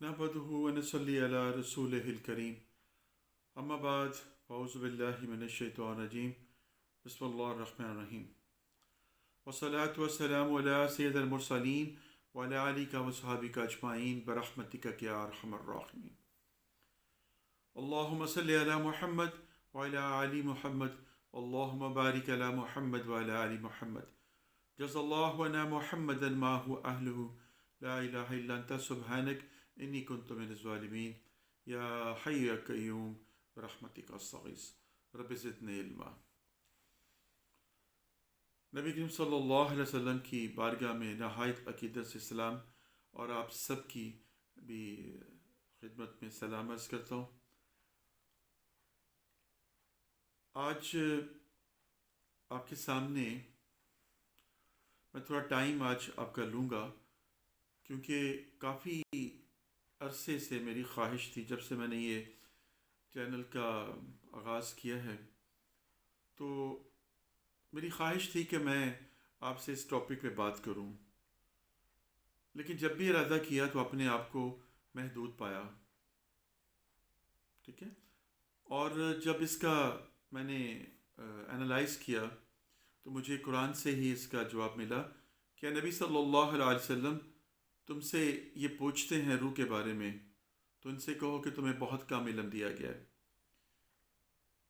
نحمده ونصلي على رسوله الكريم اما بعد اعوذ باللہ من الشیطان الرجیم بسم اللہ الرحمن الرحیم والصلاة والسلام على سید المرسلین وعلى آلک وصحابک اجمعین برحمتک یا ارحم الراحمین اللہم صلی علی محمد وعلى آل محمد اللہم بارک علی محمد وعلى آل محمد جزا اللہ عنا محمدا ما هو اہلہ لا الہ الا انت سبحانک انی کنت من الظالمین یا حی یا قیوم برحمتک استغیث رب زدنی علما۔ نبی کریم صلی اللہ علیہ وسلم کی بارگاہ میں نہایت عقیدت سے سلام اور آپ سب کی بھی خدمت میں سلام عرض کرتا ہوں۔ آج آپ کے سامنے میں تھوڑا ٹائم آج آپ کا لوں گا، کیونکہ کافی عرصے سے میری خواہش تھی، جب سے میں نے یہ چینل کا آغاز کیا ہے تو میری خواہش تھی کہ میں آپ سے اس ٹاپک پہ بات کروں، لیکن جب بھی ارادہ کیا تو اپنے آپ کو محدود پایا، ٹھیک ہے۔ اور جب اس کا میں نے انالائز کیا تو مجھے قرآن سے ہی اس کا جواب ملا کہ نبی صلی اللہ علیہ وسلم تم سے یہ پوچھتے ہیں روح کے بارے میں، تو ان سے کہو کہ تمہیں بہت کم علم دیا گیا ہے،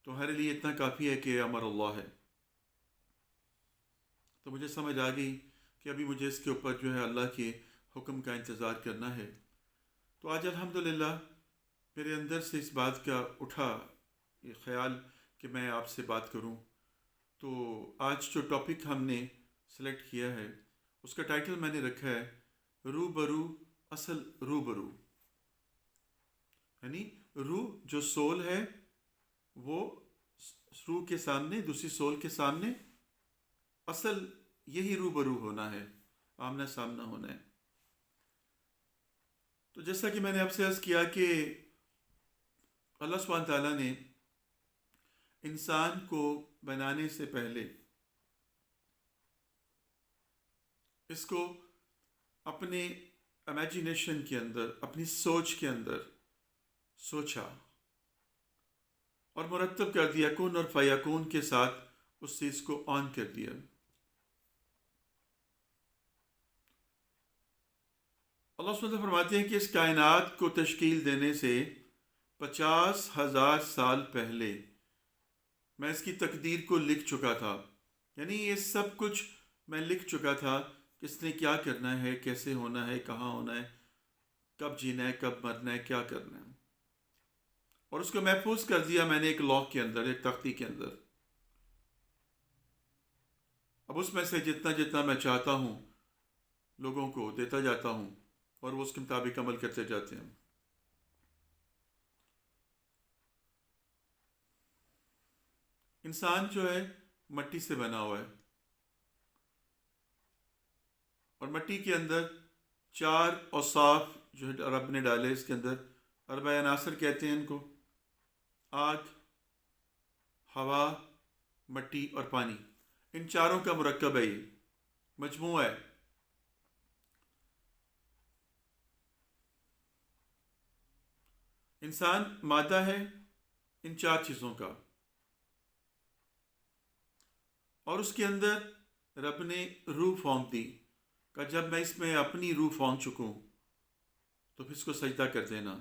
تمہارے لیے اتنا کافی ہے کہ امر اللہ ہے۔ تو مجھے سمجھ آ گئی کہ ابھی مجھے اس کے اوپر جو ہے اللہ کے حکم کا انتظار کرنا ہے۔ تو آج الحمدللہ میرے اندر سے اس بات کا اٹھا یہ خیال کہ میں آپ سے بات کروں۔ تو آج جو ٹاپک ہم نے سلیکٹ کیا ہے اس کا ٹائٹل میں نے رکھا ہے روبرو، اصل روبرو، یعنی روح جو سول ہے وہ روح کے سامنے، دوسری سول کے سامنے اصل یہی روبرو ہونا ہے، آمنا سامنا ہونا ہے۔ تو جیسا کہ میں نے آپ سے عرض کیا کہ اللہ سبحانہ تعالیٰ نے انسان کو بنانے سے پہلے اس کو اپنے امیجنیشن کے اندر، اپنی سوچ کے اندر سوچا اور مرتب کر دیا، کن اور فیکون کے ساتھ اس چیز کو آن کر دیا۔ اللہ سبحانہ وتعالیٰ فرماتے ہیں کہ اس کائنات کو تشکیل دینے سے 50,000 سال پہلے میں اس کی تقدیر کو لکھ چکا تھا، یعنی یہ سب کچھ میں لکھ چکا تھا، کس نے کیا کرنا ہے، کیسے ہونا ہے، کہاں ہونا ہے، کب جینا ہے، کب مرنا ہے، کیا کرنا ہے، اور اس کو محفوظ کر دیا میں نے ایک لوح کے اندر، ایک تختی کے اندر۔ اب اس میں سے جتنا جتنا میں چاہتا ہوں لوگوں کو دیتا جاتا ہوں اور وہ اس کے مطابق عمل کرتے جاتے ہیں۔ انسان جو ہے مٹی سے بنا ہوا ہے، اور مٹی کے اندر 4 اوصاف جو رب نے ڈالے اس کے اندر، 4 عناصر کہتے ہیں ان کو: آگ، ہوا، مٹی اور پانی۔ ان چاروں کا مرکب ہے، یہ مجموعہ ہے۔ انسان مادہ ہے ان 4 چیزوں کا، اور اس کے اندر رب نے روح پھونک دی کہ جب میں اس میں اپنی روح پھونک چکوں تو پھر اس کو سجدہ کر دینا۔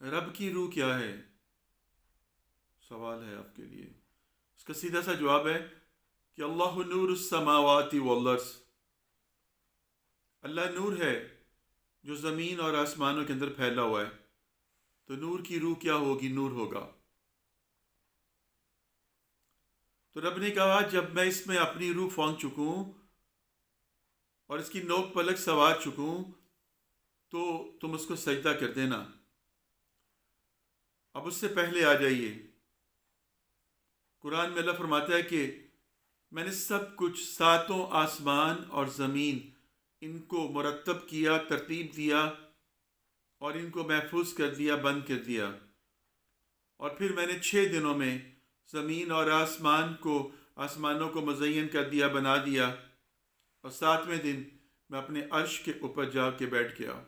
رب کی روح کیا ہے؟ سوال ہے آپ کے لیے۔ اس کا سیدھا سا جواب ہے کہ اللہ نور السماوات والارض، اللہ نور ہے جو زمین اور آسمانوں کے اندر پھیلا ہوا ہے۔ تو نور کی روح کیا ہوگی؟ نور ہوگا۔ تو رب نے کہا جب میں اس میں اپنی روح پھونک چکوں اور اس کی نوک پلک سوار چکوں تو تم اس کو سجدہ کر دینا۔ اب اس سے پہلے آ جائیے، قرآن میں اللہ فرماتا ہے کہ میں نے سب کچھ، 7 آسمان اور زمین، ان کو مرتب کیا، ترتیب دیا اور ان کو محفوظ کر دیا، بند کر دیا، اور پھر میں نے 6 دنوں میں زمین اور آسمانوں کو مزین کر دیا، بنا دیا، اور 7ویں دن میں اپنے عرش کے اوپر جا کے بیٹھ گیا،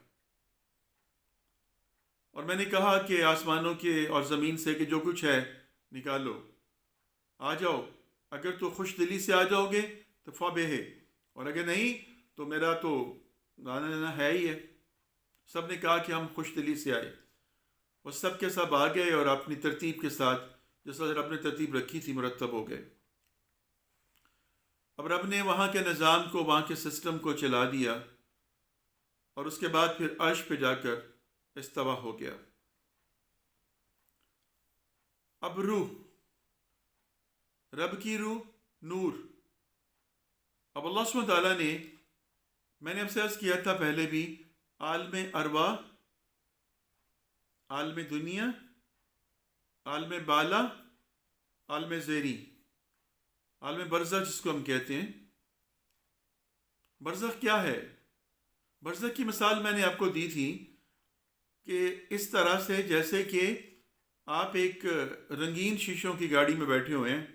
اور میں نے کہا کہ آسمانوں کے اور زمین سے کہ جو کچھ ہے نکالو، آ جاؤ، اگر تو خوش دلی سے آ جاؤ گے تو فبہ ہے، اور اگر نہیں تو میرا تو آنا جانا ہے ہی ہے۔ سب نے کہا کہ ہم خوش دلی سے آئے، اور سب کے سب آ گئے اور اپنی ترتیب کے ساتھ جس طرح رب نے ترتیب رکھی تھی مرتب ہو گئے۔ اب رب نے وہاں کے نظام کو، وہاں کے سسٹم کو چلا دیا، اور اس کے بعد پھر عرش پہ جا کر استوا ہو گیا۔ اب روح، رب کی روح، نور۔ اب اللہ سبحانہ تعالیٰ نے، میں نے اب سے عرض کیا تھا پہلے بھی، عالم ارواح، عالم دنیا، عالم بالا، عالم زیری، عالم برزخ جس کو ہم کہتے ہیں۔ برزخ کیا ہے؟ برزخ کی مثال میں نے آپ کو دی تھی کہ اس طرح سے جیسے کہ آپ ایک رنگین شیشوں کی گاڑی میں بیٹھے ہوئے ہیں،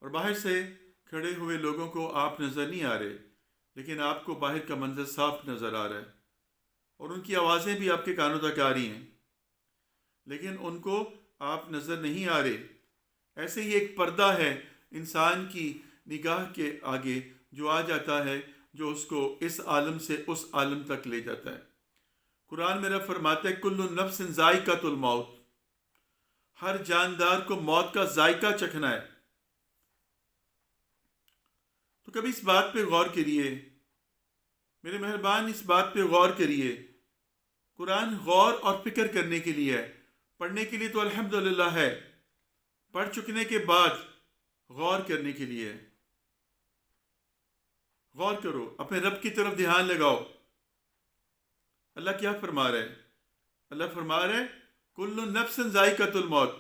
اور باہر سے کھڑے ہوئے لوگوں کو آپ نظر نہیں آ رہے، لیکن آپ کو باہر کا منظر صاف نظر آ رہا ہے، اور ان کی آوازیں بھی آپ کے کانوں تک آ رہی ہیں، لیکن ان کو آپ نظر نہیں آ رہے۔ ایسے ہی ایک پردہ ہے انسان کی نگاہ کے آگے جو آ جاتا ہے، جو اس کو اس عالم سے اس عالم تک لے جاتا ہے۔ قرآن میرا فرماتا ہے کل نفس ذائقۃ الموت، ہر جاندار کو موت کا ذائقہ چکھنا ہے۔ تو کبھی اس بات پہ غور کریے، میرے مہربان، اس بات پہ غور کریے۔ قرآن غور اور فکر کرنے کے لیے ہے، پڑھنے کے لیے تو الحمدللہ ہے، پڑھ چکنے کے بعد غور کرنے کے لیے ہے۔ غور کرو، اپنے رب کی طرف دھیان لگاؤ۔ اللہ کیا فرما رہا ہے؟ اللہ فرما رہا ہے کل نفس ذائقۃ الموت،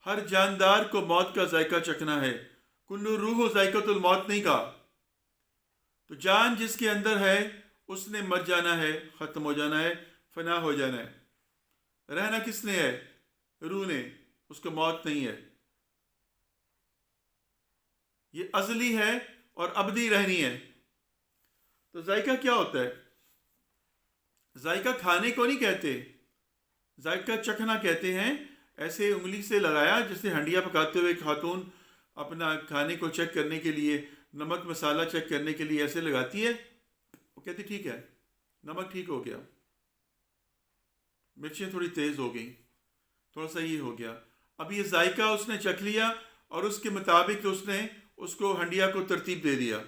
ہر جاندار کو موت کا ذائقہ چکھنا ہے۔ کل روح ذائقۃ الموت نہیں کہا۔ تو جان جس کے اندر ہے اس نے مر جانا ہے، ختم ہو جانا ہے، فنا ہو جانا ہے۔ رہنا کس نے ہے؟ روح نے، اس کو موت نہیں ہے۔ یہ ازلی ہے اور ابدی رہنی ہے۔ تو ذائقہ کیا ہوتا ہے؟ ذائقہ کھانے کو نہیں کہتے، ذائقہ چکھنا کہتے ہیں۔ ایسے انگلی سے لگایا، جیسے ہنڈیا پکاتے ہوئے خاتون اپنا کھانے کو چیک کرنے کے لیے، نمک مسالہ چیک کرنے کے لیے ایسے لگاتی ہے، وہ کہتی ٹھیک ہے، نمک ٹھیک ہو گیا، مرچیں تھوڑی تیز ہو گئیں، تھوڑا سا یہ ہو گیا۔ اب یہ ذائقہ اس نے چکھ لیا، اور اس کے مطابق اس نے اس کو ہنڈیا کو ترتیب دے دیا۔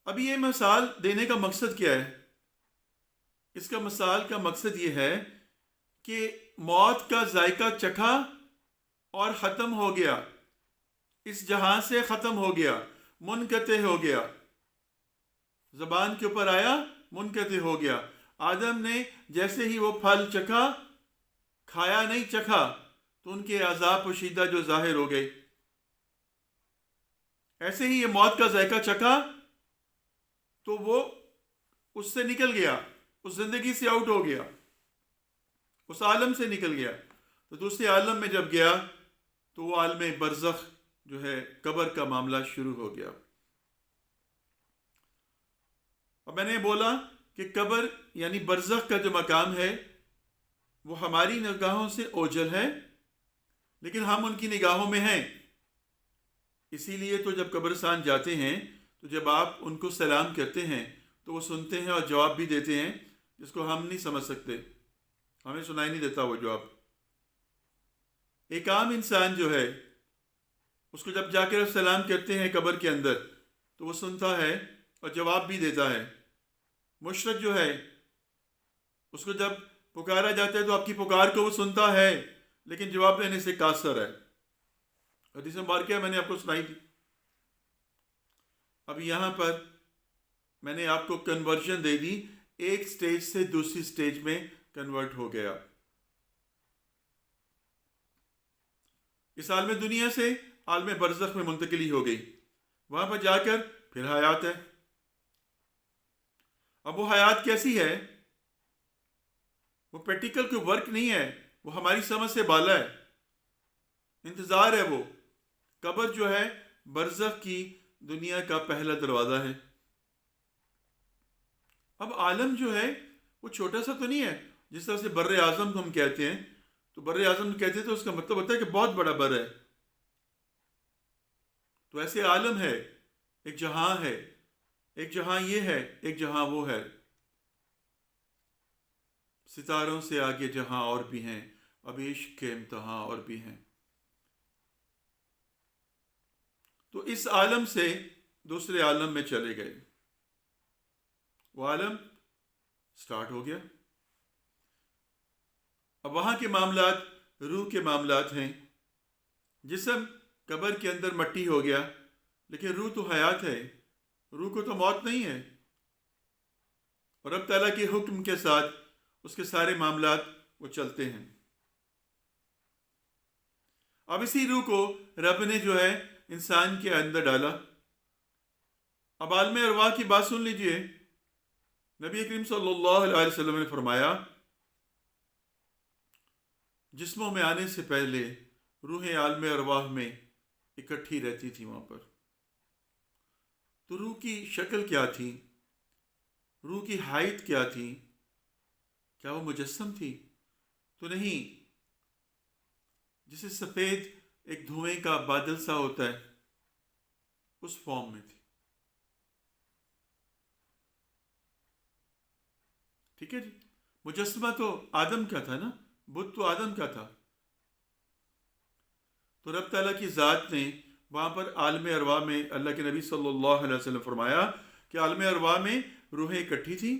اب یہ مثال دینے کا مقصد کیا ہے؟ اس کا مثال کا مقصد یہ ہے کہ موت کا ذائقہ چکھا اور ختم ہو گیا، اس جہاں سے ختم ہو گیا، منقطع ہو گیا، زبان کے اوپر آیا، منقطع ہو گیا۔ آدم نے جیسے ہی وہ پھل چکھا، کھایا نہیں، چکھا، تو ان کے عذاب پوشیدہ جو ظاہر ہو گئے۔ ایسے ہی یہ موت کا ذائقہ چکھا تو وہ اس سے نکل گیا، اس زندگی سے آؤٹ ہو گیا، اس عالم سے نکل گیا۔ تو دوسرے عالم میں جب گیا تو وہ عالم برزخ جو ہے، قبر کا معاملہ شروع ہو گیا۔ اب میں نے بولا کہ قبر یعنی برزخ کا جو مقام ہے وہ ہماری نگاہوں سے اوجھل ہے، لیکن ہم ان کی نگاہوں میں ہیں۔ اسی لیے تو جب قبرستان جاتے ہیں تو جب آپ ان کو سلام کرتے ہیں تو وہ سنتے ہیں اور جواب بھی دیتے ہیں، جس کو ہم نہیں سمجھ سکتے، ہمیں سنائی نہیں دیتا وہ جواب۔ ایک عام انسان جو ہے، اس کو جب جا کر سلام کرتے ہیں قبر کے اندر تو وہ سنتا ہے اور جواب بھی دیتا ہے۔ مشرک جو ہے، اس کو جب پکارا جاتا ہے تو آپ کی پکار کو وہ سنتا ہے، لیکن جواب دینے سے قاصر ہے۔ حدیث مبارکہ میں نے آپ کو سنائی تھی۔ اب یہاں پر میں نے آپ کو کنورژن دے دی، ایک سٹیج سے دوسری سٹیج میں کنورٹ ہو گیا۔ اس عالم دنیا سے عالم برزخ میں منتقلی ہو گئی، وہاں پر جا کر پھر حیات ہے۔ اب وہ حیات کیسی ہے؟ وہ پریکٹیکل کوئی ورک نہیں ہے، وہ ہماری سمجھ سے بالا ہے، انتظار ہے۔ وہ قبر جو ہے برزخ کی دنیا کا پہلا دروازہ ہے۔ اب عالم جو ہے وہ چھوٹا سا تو نہیں ہے، جس طرح سے بر اعظم ہم کہتے ہیں، تو بر اعظم کہتے ہیں تو اس کا مطلب ہوتا ہے کہ بہت بڑا بر ہے، تو ایسے عالم ہے، ایک جہاں ہے، ایک جہاں یہ ہے، ایک جہاں وہ ہے، ستاروں سے آگے جہاں اور بھی ہیں، اب عشق کے امتحاں اور بھی ہیں۔ تو اس عالم سے دوسرے عالم میں چلے گئے، وہ عالم سٹارٹ ہو گیا۔ اب وہاں کے معاملات روح کے معاملات ہیں۔ جسم قبر کے اندر مٹی ہو گیا، لیکن روح تو حیات ہے، روح کو تو موت نہیں ہے، اور رب تعالیٰ کے حکم کے ساتھ اس کے سارے معاملات وہ چلتے ہیں۔ اب اسی روح کو رب نے جو ہے انسان کے اندر ڈالا۔ اب عالم ارواح کی بات سن لیجئے۔ نبی کریم صلی اللہ علیہ وسلم نے فرمایا، جسموں میں آنے سے پہلے روحیں عالم ارواح میں اکٹھی رہتی تھی وہاں پر۔ تو روح کی شکل کیا تھی؟ روح کی ہائٹ کیا تھی؟ کیا وہ مجسم تھی؟ تو نہیں، جسے سفید ایک دھوئیں کا بادل سا ہوتا ہے، اس فارم میں تھی۔ ٹھیک ہے جی، مجسمہ تو آدم کا تھا نا، بت تو آدم کا تھا۔ تو رب تعالیٰ کی ذات نے وہاں پر عالم ارواح میں، اللہ کے نبی صلی اللہ علیہ وسلم فرمایا کہ عالم ارواح میں روحیں اکٹھی تھیں،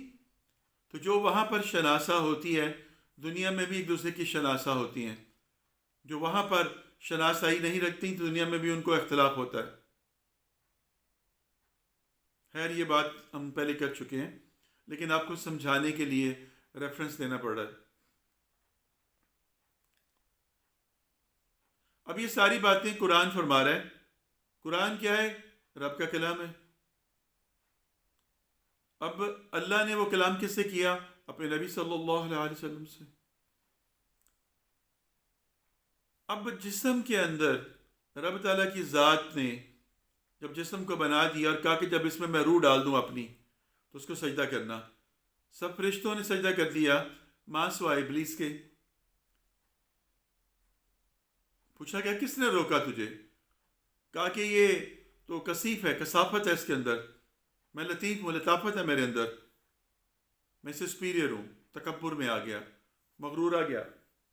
تو جو وہاں پر شناسہ ہوتی ہے، دنیا میں بھی ایک دوسرے کی شناسہ ہوتی ہیں۔ جو وہاں پر شناسائی نہیں رکھتی تو دنیا میں بھی ان کو اختلاف ہوتا ہے۔ خیر یہ بات ہم پہلے کر چکے ہیں، لیکن آپ کو سمجھانے کے لیے ریفرنس دینا پڑ رہا ہے۔ اب یہ ساری باتیں قرآن فرما رہا ہے۔ قرآن کیا ہے؟ رب کا کلام ہے۔ اب اللہ نے وہ کلام کس سے کیا؟ اپنے نبی صلی اللہ علیہ وسلم سے۔ اب جسم کے اندر رب تعالیٰ کی ذات نے جب جسم کو بنا دیا اور کہا کہ جب اس میں روح ڈال دوں اپنی تو اس کو سجدہ کرنا، سب فرشتوں نے سجدہ کر دیا ماں سوائے ابلیس کے۔ پوچھا گیا کس نے روکا تجھے؟ کہا کہ یہ تو کثیف ہے، کثافت ہے اس کے اندر، میں لطیف ہوں، لطافت ہے میرے اندر، میں سے سپیریئر ہوں۔ تکبر میں آ گیا، مغرور آ گیا،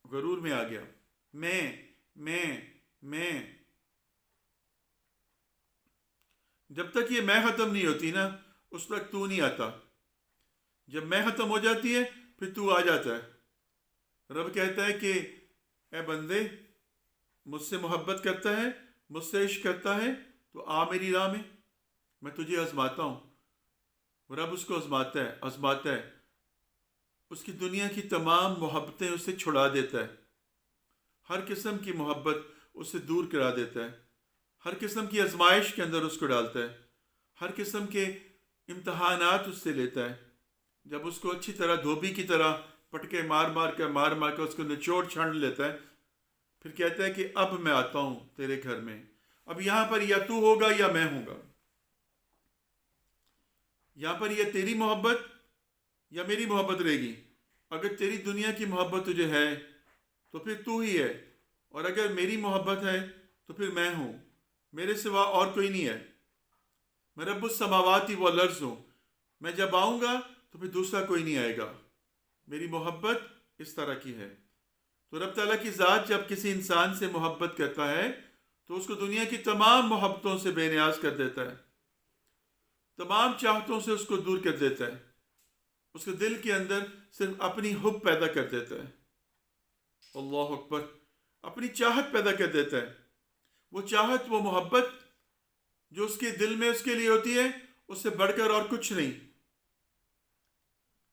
غرور میں آ گیا، میں جب تک یہ میں ختم نہیں ہوتی نا اس وقت تو نہیں آتا، جب میں ختم ہو جاتی ہے پھر تو آ جاتا ہے۔ رب کہتا ہے کہ اے بندے مجھ سے محبت کرتا ہے، مجھ سے عشق کرتا ہے تو آ میری راہ میں تجھے آزماتا ہوں۔ رب اس کو آزماتا ہے، اس کی دنیا کی تمام محبتیں اسے چھڑا دیتا ہے، ہر قسم کی محبت اسے دور کرا دیتا ہے، ہر قسم کی آزمائش کے اندر اس کو ڈالتا ہے، ہر قسم کے امتحانات اس سے لیتا ہے۔ جب اس کو اچھی طرح دھوبی کی طرح پٹکے مار کر اس کو نچوڑ چھانٹ لیتا ہے، پھر کہتا ہے کہ اب میں آتا ہوں تیرے گھر میں، اب یہاں پر یا تو ہوگا یا میں ہوں گا، یہاں پر یا تیری محبت یا میری محبت رہے گی۔ اگر تیری دنیا کی محبت تجھے ہے تو پھر تو ہی ہے، اور اگر میری محبت ہے تو پھر میں ہوں، میرے سوا اور کوئی نہیں ہے۔ میں رب السماوات والارض ہوں، میں جب آؤں گا تو پھر دوسرا کوئی نہیں آئے گا۔ میری محبت اس طرح کی ہے۔ تو رب تعالیٰ کی ذات جب کسی انسان سے محبت کرتا ہے تو اس کو دنیا کی تمام محبتوں سے بے نیاز کر دیتا ہے، تمام چاہتوں سے اس کو دور کر دیتا ہے، اس کے دل کے اندر صرف اپنی حب پیدا کر دیتا ہے۔ اللہ اکبر، اپنی چاہت پیدا کر دیتا ہے۔ وہ چاہت، وہ محبت جو اس کے دل میں اس کے لیے ہوتی ہے، اس سے بڑھ کر اور کچھ نہیں۔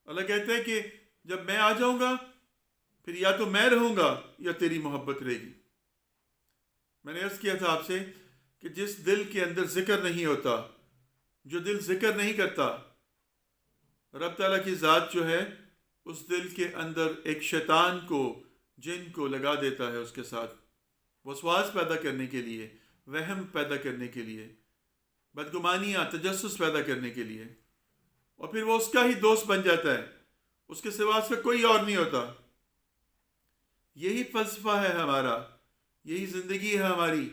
اللہ کہتے ہیں کہ جب میں آ جاؤں گا پھر یا تو میں رہوں گا یا تیری محبت رہے گی۔ میں نے عرض کیا تھا آپ سے کہ جس دل کے اندر ذکر نہیں ہوتا، جو دل ذکر نہیں کرتا، رب تعالیٰ کی ذات جو ہے اس دل کے اندر ایک شیطان کو، جن کو لگا دیتا ہے اس کے ساتھ وسواس پیدا کرنے کے لیے، وہم پیدا کرنے کے لیے، بدگمانیاں، تجسس پیدا کرنے کے لیے، اور پھر وہ اس کا ہی دوست بن جاتا ہے، اس کے سوا اس کا کوئی اور نہیں ہوتا۔ یہی فلسفہ ہے ہمارا، یہی زندگی ہے ہماری،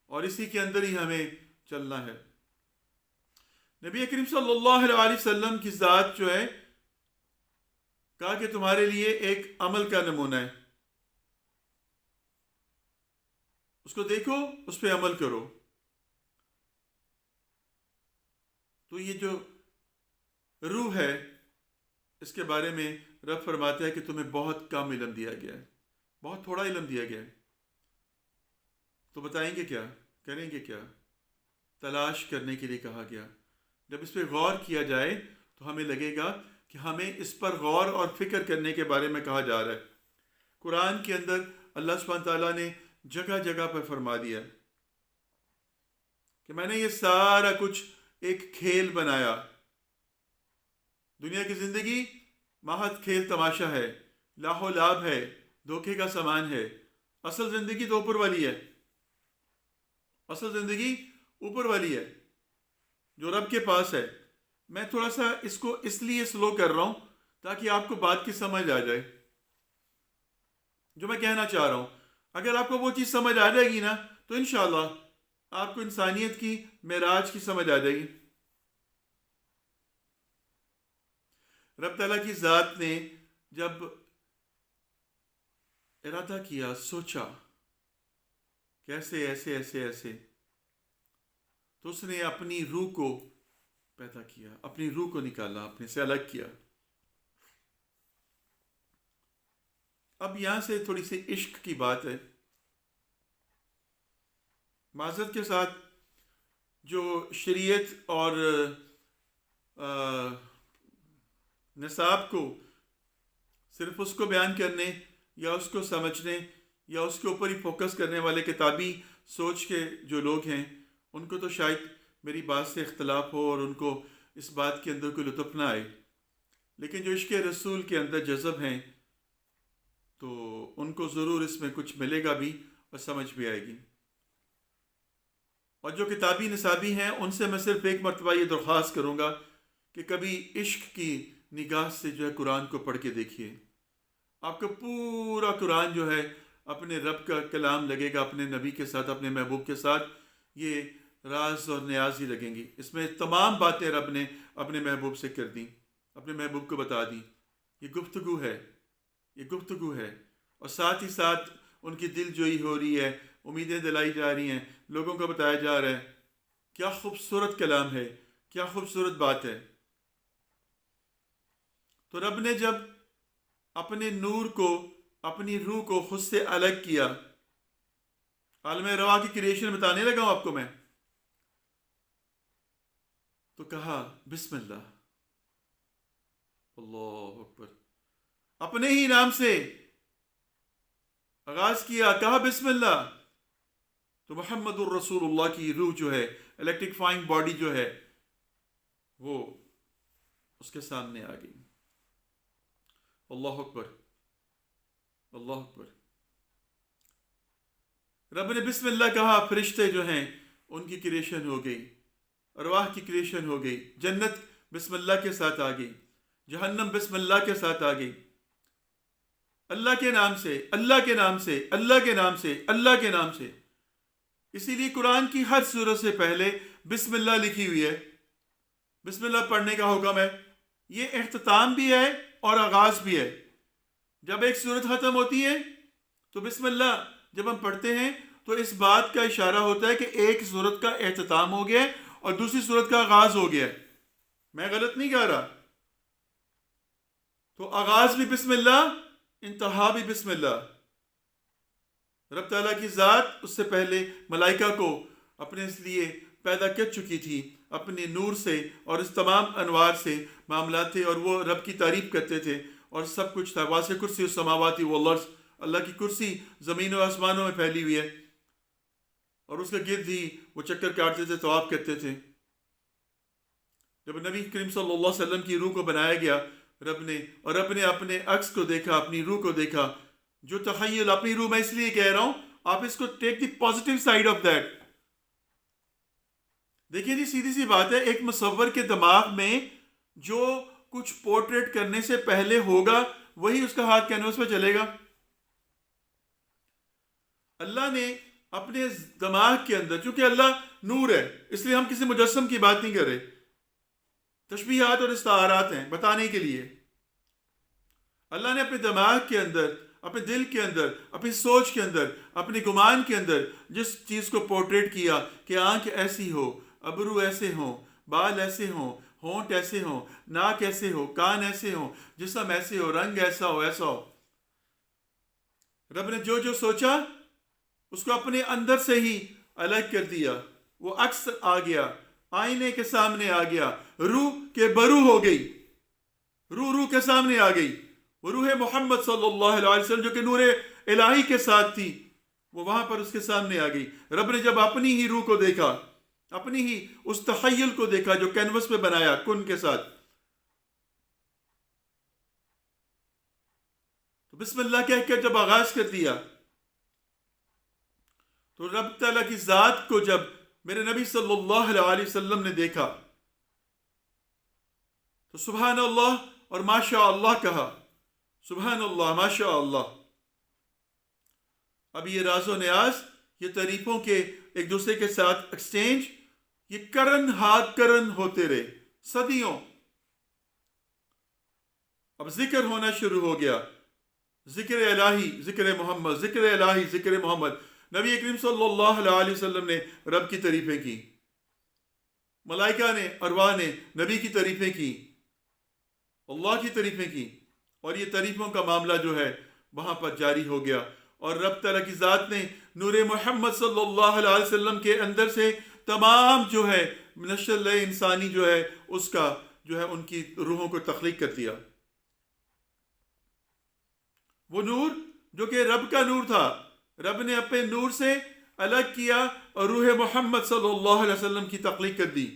اور اسی کے اندر ہی ہمیں چلنا ہے۔ نبی کریم صلی اللہ علیہ وسلم کی ذات جو ہے، کہا کہ تمہارے لیے ایک عمل کا نمونہ ہے، اس کو دیکھو، اس پہ عمل کرو۔ تو یہ جو روح ہے، اس کے بارے میں رب فرماتا ہے کہ تمہیں بہت کم علم دیا گیا ہے، بہت تھوڑا علم دیا گیا ہے۔ تو بتائیں گے کیا، کریں گے کیا؟ تلاش کرنے کے لیے کہا گیا۔ جب اس پہ غور کیا جائے تو ہمیں لگے گا کہ ہمیں اس پر غور اور فکر کرنے کے بارے میں کہا جا رہا ہے۔ قرآن کے اندر اللہ سبحانہ تعالیٰ نے جگہ جگہ پر فرما دیا کہ میں نے یہ سارا کچھ ایک کھیل بنایا۔ دنیا کی زندگی محض کھیل تماشا ہے، لاہ و لعب ہے، دھوکے کا سامان ہے۔ اصل زندگی تو اوپر والی ہے، اصل زندگی اوپر والی ہے جو رب کے پاس ہے۔ میں تھوڑا سا اس کو اس لیے سلو کر رہا ہوں تاکہ آپ کو بات کی سمجھ آ جائے جو میں کہنا چاہ رہا ہوں۔ اگر آپ کو وہ چیز سمجھ آ جائے گی نا تو انشاءاللہ آپ کو انسانیت کی معراج کی سمجھ آ جائے گی۔ رب تعالیٰ کی ذات نے جب ارادہ کیا، سوچا کیسے ایسے ایسے ایسے، تو اس نے اپنی روح کو پیدا کیا، اپنی روح کو نکالا، اپنے سے الگ کیا۔ اب یہاں سے تھوڑی سی عشق کی بات ہے۔ معذرت کے ساتھ جو شریعت اور نصاب کو صرف اس کو بیان کرنے یا اس کو سمجھنے یا اس کے اوپر ہی فوکس کرنے والے کتابی سوچ کے جو لوگ ہیں، ان کو تو شاید میری بات سے اختلاف ہو اور ان کو اس بات کے اندر کوئی لطف نہ آئے، لیکن جو عشق رسول کے اندر جذب ہیں تو ان کو ضرور اس میں کچھ ملے گا بھی اور سمجھ بھی آئے گی۔ اور جو کتابی نصابی ہیں ان سے میں صرف ایک مرتبہ یہ درخواست کروں گا کہ کبھی عشق کی نگاہ سے جو ہے قرآن کو پڑھ کے دیکھیے۔ آپ کو پورا قرآن جو ہے اپنے رب کا کلام لگے گا، اپنے نبی کے ساتھ، اپنے محبوب کے ساتھ یہ راز اور نیاز ہی لگیں گی۔ اس میں تمام باتیں رب نے اپنے محبوب سے کر دیں، اپنے محبوب کو بتا دیں۔ یہ گفتگو ہے، یہ گفتگو ہے، اور ساتھ ہی ساتھ ان کی دل جوئی ہو رہی ہے، امیدیں دلائی جا رہی ہیں، لوگوں کو بتایا جا رہا ہے۔ کیا خوبصورت کلام ہے، کیا خوبصورت بات ہے۔ تو رب نے جب اپنے نور کو، اپنی روح کو خود سے الگ کیا، عالم روا کی کریشن بتانے لگا ہوں آپ کو میں، تو کہا بسم اللہ، اللہ اکبر، اپنے ہی نام سے آغاز کیا، کہا بسم اللہ، تو محمد الرسول اللہ کی روح جو ہے، الیکٹریفائنگ باڈی جو ہے، وہ اس کے سامنے آ گئی۔ اللہ اکبر، اللہ اکبر۔ رب نے بسم اللہ کہا، فرشتے جو ہیں ان کی کریشن ہو گئی، ارواح کی کریشن ہو گئی، جنت بسم اللہ کے ساتھ آ گئی، جہنم بسم اللہ کے ساتھ آ گئی۔ اللہ کے نام سے، اللہ کے نام سے، اللہ کے نام سے، اللہ کے نام سے۔ اسی لیے قرآن کی ہر سورت سے پہلے بسم اللہ لکھی ہوئی ہے، بسم اللہ پڑھنے کا حکم ہے۔ یہ اختتام بھی ہے اور آغاز بھی ہے۔ جب ایک سورت ختم ہوتی ہے تو بسم اللہ جب ہم پڑھتے ہیں تو اس بات کا اشارہ ہوتا ہے کہ ایک سورت کا اختتام ہو گیا اور دوسری سورت کا آغاز ہو گیا۔ میں غلط نہیں کہہ رہا۔ تو آغاز بھی بسم اللہ، انتہا بھی بسم اللہ۔ رب تعالیٰ کی ذات اس سے پہلے ملائکہ کو اپنے اس لیے پیدا کر چکی تھی، اپنے نور سے اور اس تمام انوار سے معاملات تھے، اور وہ رب کی تعریف کرتے تھے اور سب کچھ تھا۔ واسع کرسی السماوات والارض، اللہ کی کرسی زمین و آسمانوں میں پھیلی ہوئی ہے، اور اس کے گرد ہی وہ چکر کاٹتے تھے، طواف کرتے تھے۔ جب نبی کریم صلی اللہ علیہ وسلم کی روح کو بنایا گیا رب نے، اور رب نے اپنے عکس کو دیکھا، اپنی روح کو دیکھا، جو تخیل، اپنی روح میں اس لیے کہہ رہا ہوں آپ اس کو ٹیک دی پازیٹیو سائڈ آف دیٹ. دیکھیے جی سیدھی سی بات ہے, ایک مصور کے دماغ میں جو کچھ پورٹریٹ کرنے سے پہلے ہوگا وہی اس کا ہاتھ کینوس پہ چلے گا. اللہ نے اپنے دماغ کے اندر, چونکہ اللہ نور ہے اس لیے ہم کسی مجسم کی بات نہیں کر رہے, تشبیہات اور استعارات ہیں بتانے کے لیے. اللہ نے اپنے دماغ کے اندر, اپنے دل کے اندر, اپنی سوچ کے اندر, اپنے گمان کے اندر جس چیز کو پورٹریٹ کیا کہ آنکھ ایسی ہو, ابرو ایسے ہوں, بال ایسے ہوں, ہونٹ ایسے ہوں, ناک ایسے ہو, کان ایسے ہوں, جسم ایسے ہو, رنگ ایسا ہو, ایسا ہو. رب نے جو جو سوچا اس کو اپنے اندر سے ہی الگ کر دیا. وہ عکس آ گیا, آئینے کے سامنے آ گیا, روح کے برو ہو گئی, روح کے سامنے آ گئی. وہ روح محمد صلی اللہ علیہ وسلم جو کہ نور الہی کے ساتھ تھی, وہ وہاں پر اس کے سامنے آ گئی. رب نے جب اپنی ہی روح کو دیکھا, اپنی ہی اس تخیل کو دیکھا جو کینوس پہ بنایا کن کے ساتھ, تو بسم اللہ کہہ کر جب آغاز کر دیا, تو رب تعالیٰ کی ذات کو جب میرے نبی صلی اللہ علیہ وسلم نے دیکھا تو سبحان اللہ اور ماشاء اللہ کہا. سبحان اللہ, ماشاء اللہ. اب یہ راز و نیاز, یہ تعریفوں کے ایک دوسرے کے ساتھ ایکسچینج, یہ کرن ہاتھ کرن ہوتے رہے صدیوں. اب ذکر ہونا شروع ہو گیا, ذکر الہی, ذکر محمد, ذکر الہی, ذکر محمد. نبی کریم صلی اللہ علیہ وسلم نے رب کی تعریفیں کی, ملائکہ نے, ارواح نے نبی کی تعریفیں کی, اللہ کی تعریفیں کی, اور یہ تعریفوں کا معاملہ جو ہے وہاں پر جاری ہو گیا. اور رب تعالیٰ کی ذات نے نور محمد صلی اللہ علیہ وسلم کے اندر سے تمام جو ہے نشل انسانی جو ہے اس کا جو ہے ان کی روحوں کو تخلیق کر دیا. وہ نور جو کہ رب کا نور تھا, رب نے اپنے نور سے الگ کیا اور روح محمد صلی اللہ علیہ وسلم کی تخلیق کر دی.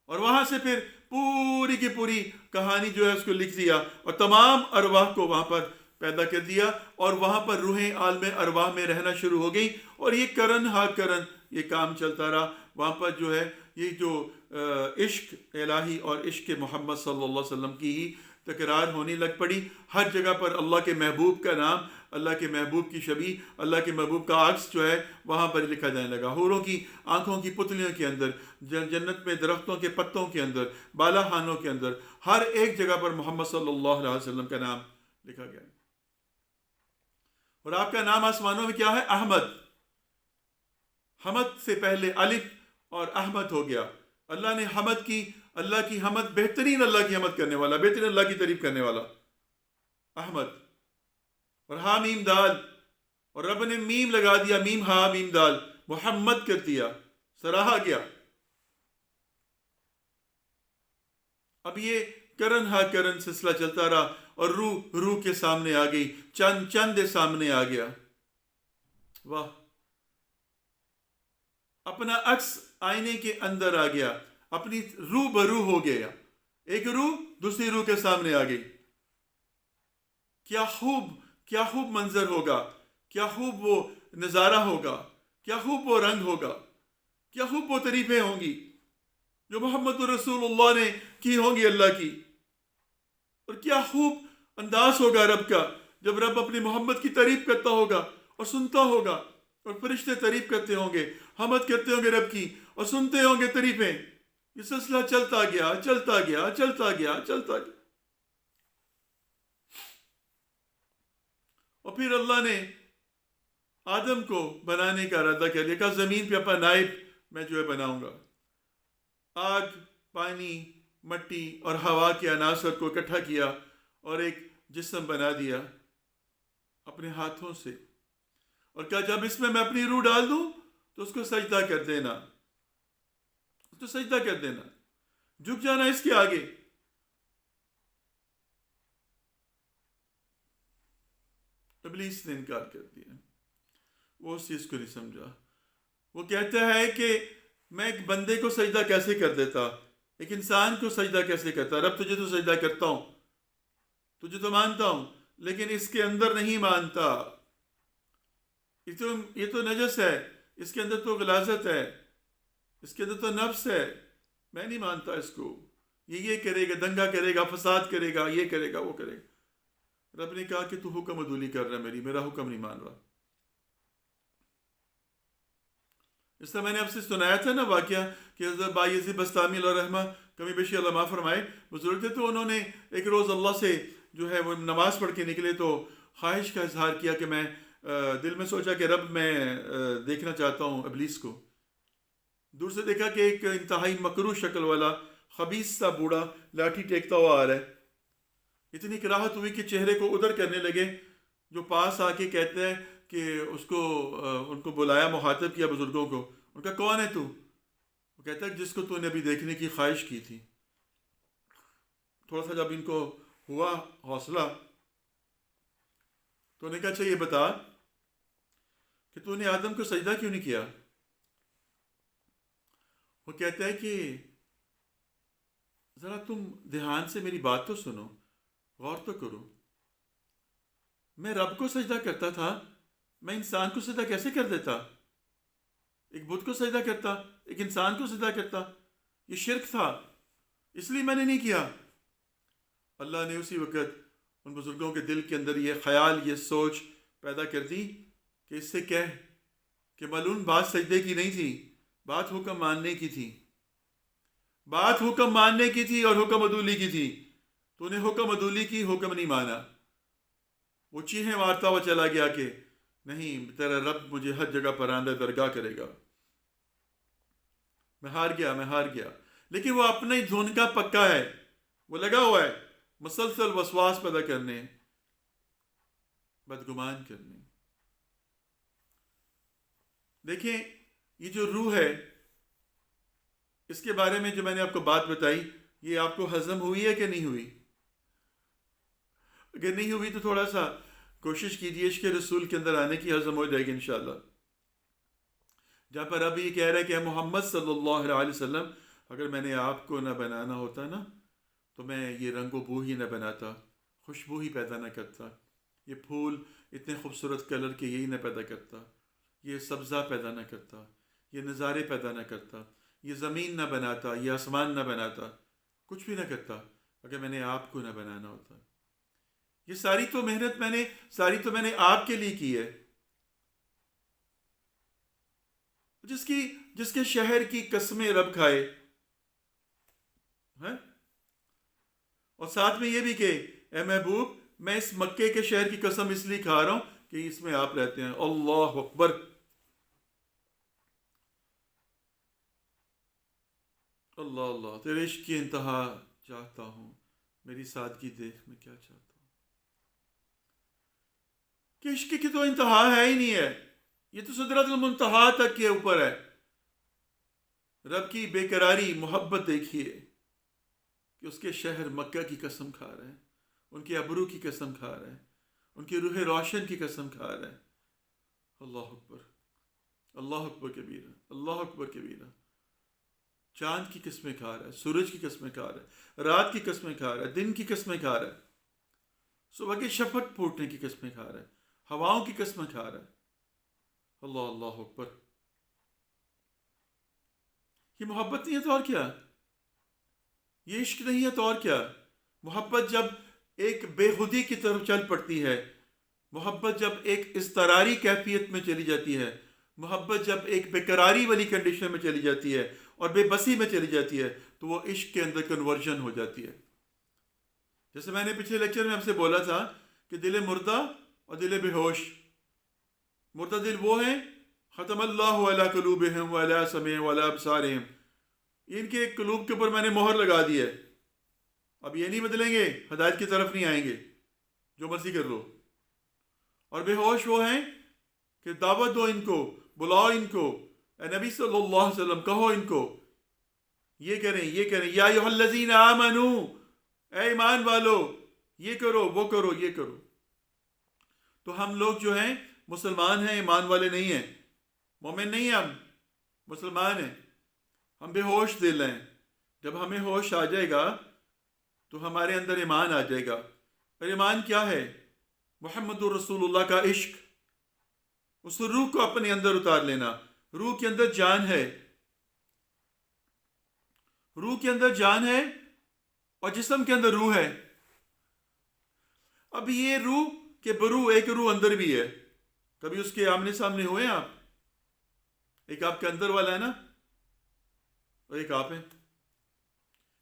اور وہاں سے پھر پوری کی پوری کہانی جو ہے اس کو لکھ دیا اور تمام ارواح کو وہاں پر پیدا کر دیا, اور وہاں پر روحیں عالم ارواح میں رہنا شروع ہو گئی. اور یہ کرن ہا کرن یہ کام چلتا رہا. وہاں پر جو ہے یہ جو عشق الہی اور عشق محمد صلی اللہ علیہ وسلم کی ہی تکرار ہونے لگ پڑی. ہر جگہ پر اللہ کے محبوب کا نام, اللہ کے محبوب کی شبیہ, اللہ کے محبوب کا عکس جو ہے وہاں پر لکھا جانے لگا. حوروں کی آنکھوں کی پتلیوں کے اندر, جنت میں درختوں کے پتوں کے اندر, بالا خانوں کے اندر, ہر ایک جگہ پر محمد صلی اللہ علیہ وسلم کا نام لکھا گیا. اور آپ کا نام آسمانوں میں کیا ہے؟ احمد. حمد سے پہلے الف اور احمد ہو گیا. اللہ نے حمد کی, اللہ کی حمد, بہترین اللہ کی حمد کرنے والا, بہترین اللہ کی تعریف کرنے والا احمد. اور ہا میم دال, اور رب نے میم لگا دیا, میم ہا میم دال, محمد کر دیا, سراہا گیا. اب یہ کرن ہا کرن سلسلہ چلتا رہا, اور روح کے سامنے آ گئی, چند سامنے آ گیا. واہ, اپنا عکس آئینے کے اندر آ گیا, اپنی روح برو ہو گیا. ایک روح دوسری روح کے سامنے آ گئی. کیا خوب منظر ہوگا, کیا خوب وہ نظارہ ہوگا, کیا خوب وہ رنگ ہوگا, کیا خوب وہ تعریفیں ہوں گی جو محمد رسول اللہ نے کی ہوں گی اللہ کی. اور کیا خوب انداز ہوگا رب کا جب رب اپنی محمد کی تعریف کرتا ہوگا اور سنتا ہوگا, اور فرشتے تعریف کرتے ہوں گے, حمد کرتے ہوں گے رب کی, اور سنتے ہوں گے تعریفیں. یہ سلسلہ چلتا گیا, چلتا گیا, چلتا گیا, چلتا گیا. اور پھر اللہ نے آدم کو بنانے کا ارادہ کر لیا, کہا زمین پہ اپنا نائب میں جو ہے بناؤں گا. آگ, پانی, مٹی اور ہوا کے عناصر کو اکٹھا کیا اور ایک جسم بنا دیا اپنے ہاتھوں سے, اور کہا جب اس میں اپنی روح ڈال دوں تو اس کو سجدہ کر دینا, اس کو سجدہ کر دینا, جھک جانا اس کے آگے. ابلیس نے انکار کر دیا, وہ اس چیز کو نہیں سمجھا. وہ کہتا ہے کہ میں ایک بندے کو سجدہ کیسے کر دیتا, ایک انسان کو سجدہ کیسے کرتا. رب تجھے تو سجدہ کرتا ہوں, تجھے تو مانتا ہوں, لیکن اس کے اندر نہیں مانتا، یہ تو نجس ہے، اس کے اندر تو غلاظت ہے، اس کے اندر تو نفس ہے، میں نہیں مانتا اس کو، یہ کرے گا، دنگا کرے گا، فساد کرے گا، یہ کرے گا، وہ کرے گا۔ رب نے کہا کہ تو حکم عدولی کر رہا ہے، میرا حکم نہیں مان رہا۔ اس طرح میں نے آپ سے سنایا تھا نا واقعہ کہ حضرت بایزید بستامی اللہ رحمہ، کمی بیشی اللہ معاف فرمائے، بزرگ تھے، تو انہوں نے ایک روز اللہ سے جو ہے وہ نماز پڑھ کے نکلے تو خواہش کا اظہار کیا کہ میں دل میں سوچا کہ رب میں دیکھنا چاہتا ہوں ابلیس کو۔ دور سے دیکھا کہ ایک انتہائی مکروہ شکل والا خبیث سا بوڑھا لاٹھی ٹیکتا ہوا آ رہا ہے۔ اتنی کراہت ہوئی کہ چہرے کو ادھر کرنے لگے، جو پاس آ کے کہتے ہیں کہ ان کو بلایا، مخاطب کیا بزرگوں کو، ان کا کون ہے تو؟ وہ کہتا ہے جس کو تو نے ابھی دیکھنے کی خواہش کی تھی۔ تھوڑا سا جب ان کو ہوا حوصلہ تو انہوں نے کہا اچھا یہ بتا کہ تو نے آدم کو سجدہ کیوں نہیں کیا؟ وہ کہتا ہے کہ ذرا تم دھیان سے میری بات تو سنو، غور تو کرو، میں رب کو سجدہ کرتا تھا، میں انسان کو سجدہ کیسے کر دیتا؟ ایک بت کو سجدہ کرتا، ایک انسان کو سجدہ کرتا، یہ شرک تھا، اس لیے میں نے نہیں کیا۔ اللہ نے اسی وقت ان بزرگوں کے دل کے اندر یہ خیال، یہ سوچ پیدا کر دی کہ اس سے کہہ کہ ملعون بات سجدے کی نہیں تھی، بات حکم ماننے کی تھی، بات حکم ماننے کی تھی اور حکم عدولی کی تھی۔ تو نے حکم عدولی کی، حکم نہیں مانا۔ وہ چیخیں مارتا ہوا چلا گیا کہ نہیں، تیرا رب مجھے ہر جگہ پر آندہ درگاہ کرے گا، میں ہار گیا، میں ہار گیا۔ لیکن وہ اپنا ہی دھن کا پکا ہے، وہ لگا ہوا ہے مسلسل وسواس پیدا کرنے، بدگمان کرنے۔ دیکھیں یہ جو روح ہے، اس کے بارے میں جو میں نے آپ کو بات بتائی، یہ آپ کو ہضم ہوئی ہے کہ نہیں ہوئی؟ اگر نہیں ہوئی تو تھوڑا سا کوشش کیجیے عشق رسول کے اندر آنے کی، ہضم ہو جائے گی انشاءاللہ۔ جہاں پر اب یہ کہہ رہا ہے کہ محمد صلی اللہ علیہ وسلم، اگر میں نے آپ کو نہ بنانا ہوتا نا تو میں یہ رنگ و بو ہی نہ بناتا، خوشبو ہی پیدا نہ کرتا، یہ پھول اتنے خوبصورت کلر کے یہی نہ پیدا کرتا، یہ سبزہ پیدا نہ کرتا، یہ نظارے پیدا نہ کرتا، یہ زمین نہ بناتا، یہ آسمان نہ بناتا، کچھ بھی نہ کرتا اگر میں نے آپ کو نہ بنانا ہوتا۔ یہ ساری تو محنت میں نے آپ کے لیے کی ہے، جس کے شہر کی قسمیں رب کھائے، اور ساتھ میں یہ بھی کہ اے محبوب، میں اس مکے کے شہر کی قسم اس لیے کھا رہا ہوں کہ اس میں آپ رہتے ہیں۔ اللہ اکبر، اللہ اللہ، تیرے عشق کی انتہا چاہتا ہوں، میری سادگی دیکھ میں کیا چاہتا ہوں۔ کہ عشق کی تو انتہا ہے ہی نہیں ہے، یہ تو سدرۃ المنتہا تک کے اوپر ہے۔ رب کی بے قراری محبت دیکھیے کہ اس کے شہر مکہ کی قسم کھا رہے ہیں، ان کے ابرو کی قسم کھا رہے ہیں، ان کی روح روشن کی قسم کھا رہے ہیں۔ اللہ اکبر، اللہ اکبر کبیرہ، اللہ اکبر کبیرہ۔ چاند کی قسمیں کھا رہا ہے، سورج کی قسمیں کھا رہا ہے، رات کی قسمیں کھا رہا ہے، دن کی قسمیں کھا رہا ہے، صبح کے شفق پھوٹنے کی قسمیں کھا رہا ہے، ہواؤں کی قسمیں کھا رہا ہے۔ اللہ اللہ اکبر۔ یہ محبت نہیں ہے تو اور کیا؟ یہ عشق نہیں ہے تو اور کیا؟ محبت جب ایک بے خودی کی طرف چل پڑتی ہے، محبت جب ایک اضطراری کیفیت میں چلی جاتی ہے، محبت جب ایک بے قراری والی کنڈیشن میں چلی جاتی ہے اور بے بسی میں چلی جاتی ہے، تو وہ عشق کے اندر کنورژن ہو جاتی ہے۔ جیسے میں نے پچھلے لیکچر میں آپ سے بولا تھا کہ دل مردہ اور دل بے ہوش، مردہ دل وہ ہیں ختم اللہ علی قلوبہم وعلی سمعہم وعلی ابصارہم، ان کے قلوب کے اوپر میں نے مہر لگا دی ہے، اب یہ نہیں بدلیں گے، ہدایت کی طرف نہیں آئیں گے، جو مرضی کر لو۔ اور بے ہوش وہ ہیں کہ دعوت دو ان کو، بلاؤ ان کو، اے نبی صلی اللہ علیہ وسلم کہو ان کو یہ کریں، یہ کریں، یا ایھا الذین آمنو، اے ایمان والو یہ کرو، وہ کرو، یہ کرو۔ تو ہم لوگ جو ہیں مسلمان ہیں، ایمان والے نہیں ہیں، مومن نہیں ہیں، ہم مسلمان ہیں، ہم بے ہوش دل ہیں۔ جب ہمیں ہوش آ جائے گا تو ہمارے اندر ایمان آ جائے گا۔ اور ایمان کیا ہے؟ محمد رسول اللہ کا عشق، اس روح کو اپنے اندر اتار لینا. روح کے اندر جان ہے، روح کے اندر جان ہے اور جسم کے اندر روح ہے. اب یہ روح کے برو ایک روح اندر بھی ہے. کبھی اس کے آمنے سامنے ہوئے ہیں آپ؟ ایک آپ کے اندر والا ہے نا، اور ایک آپ ہیں.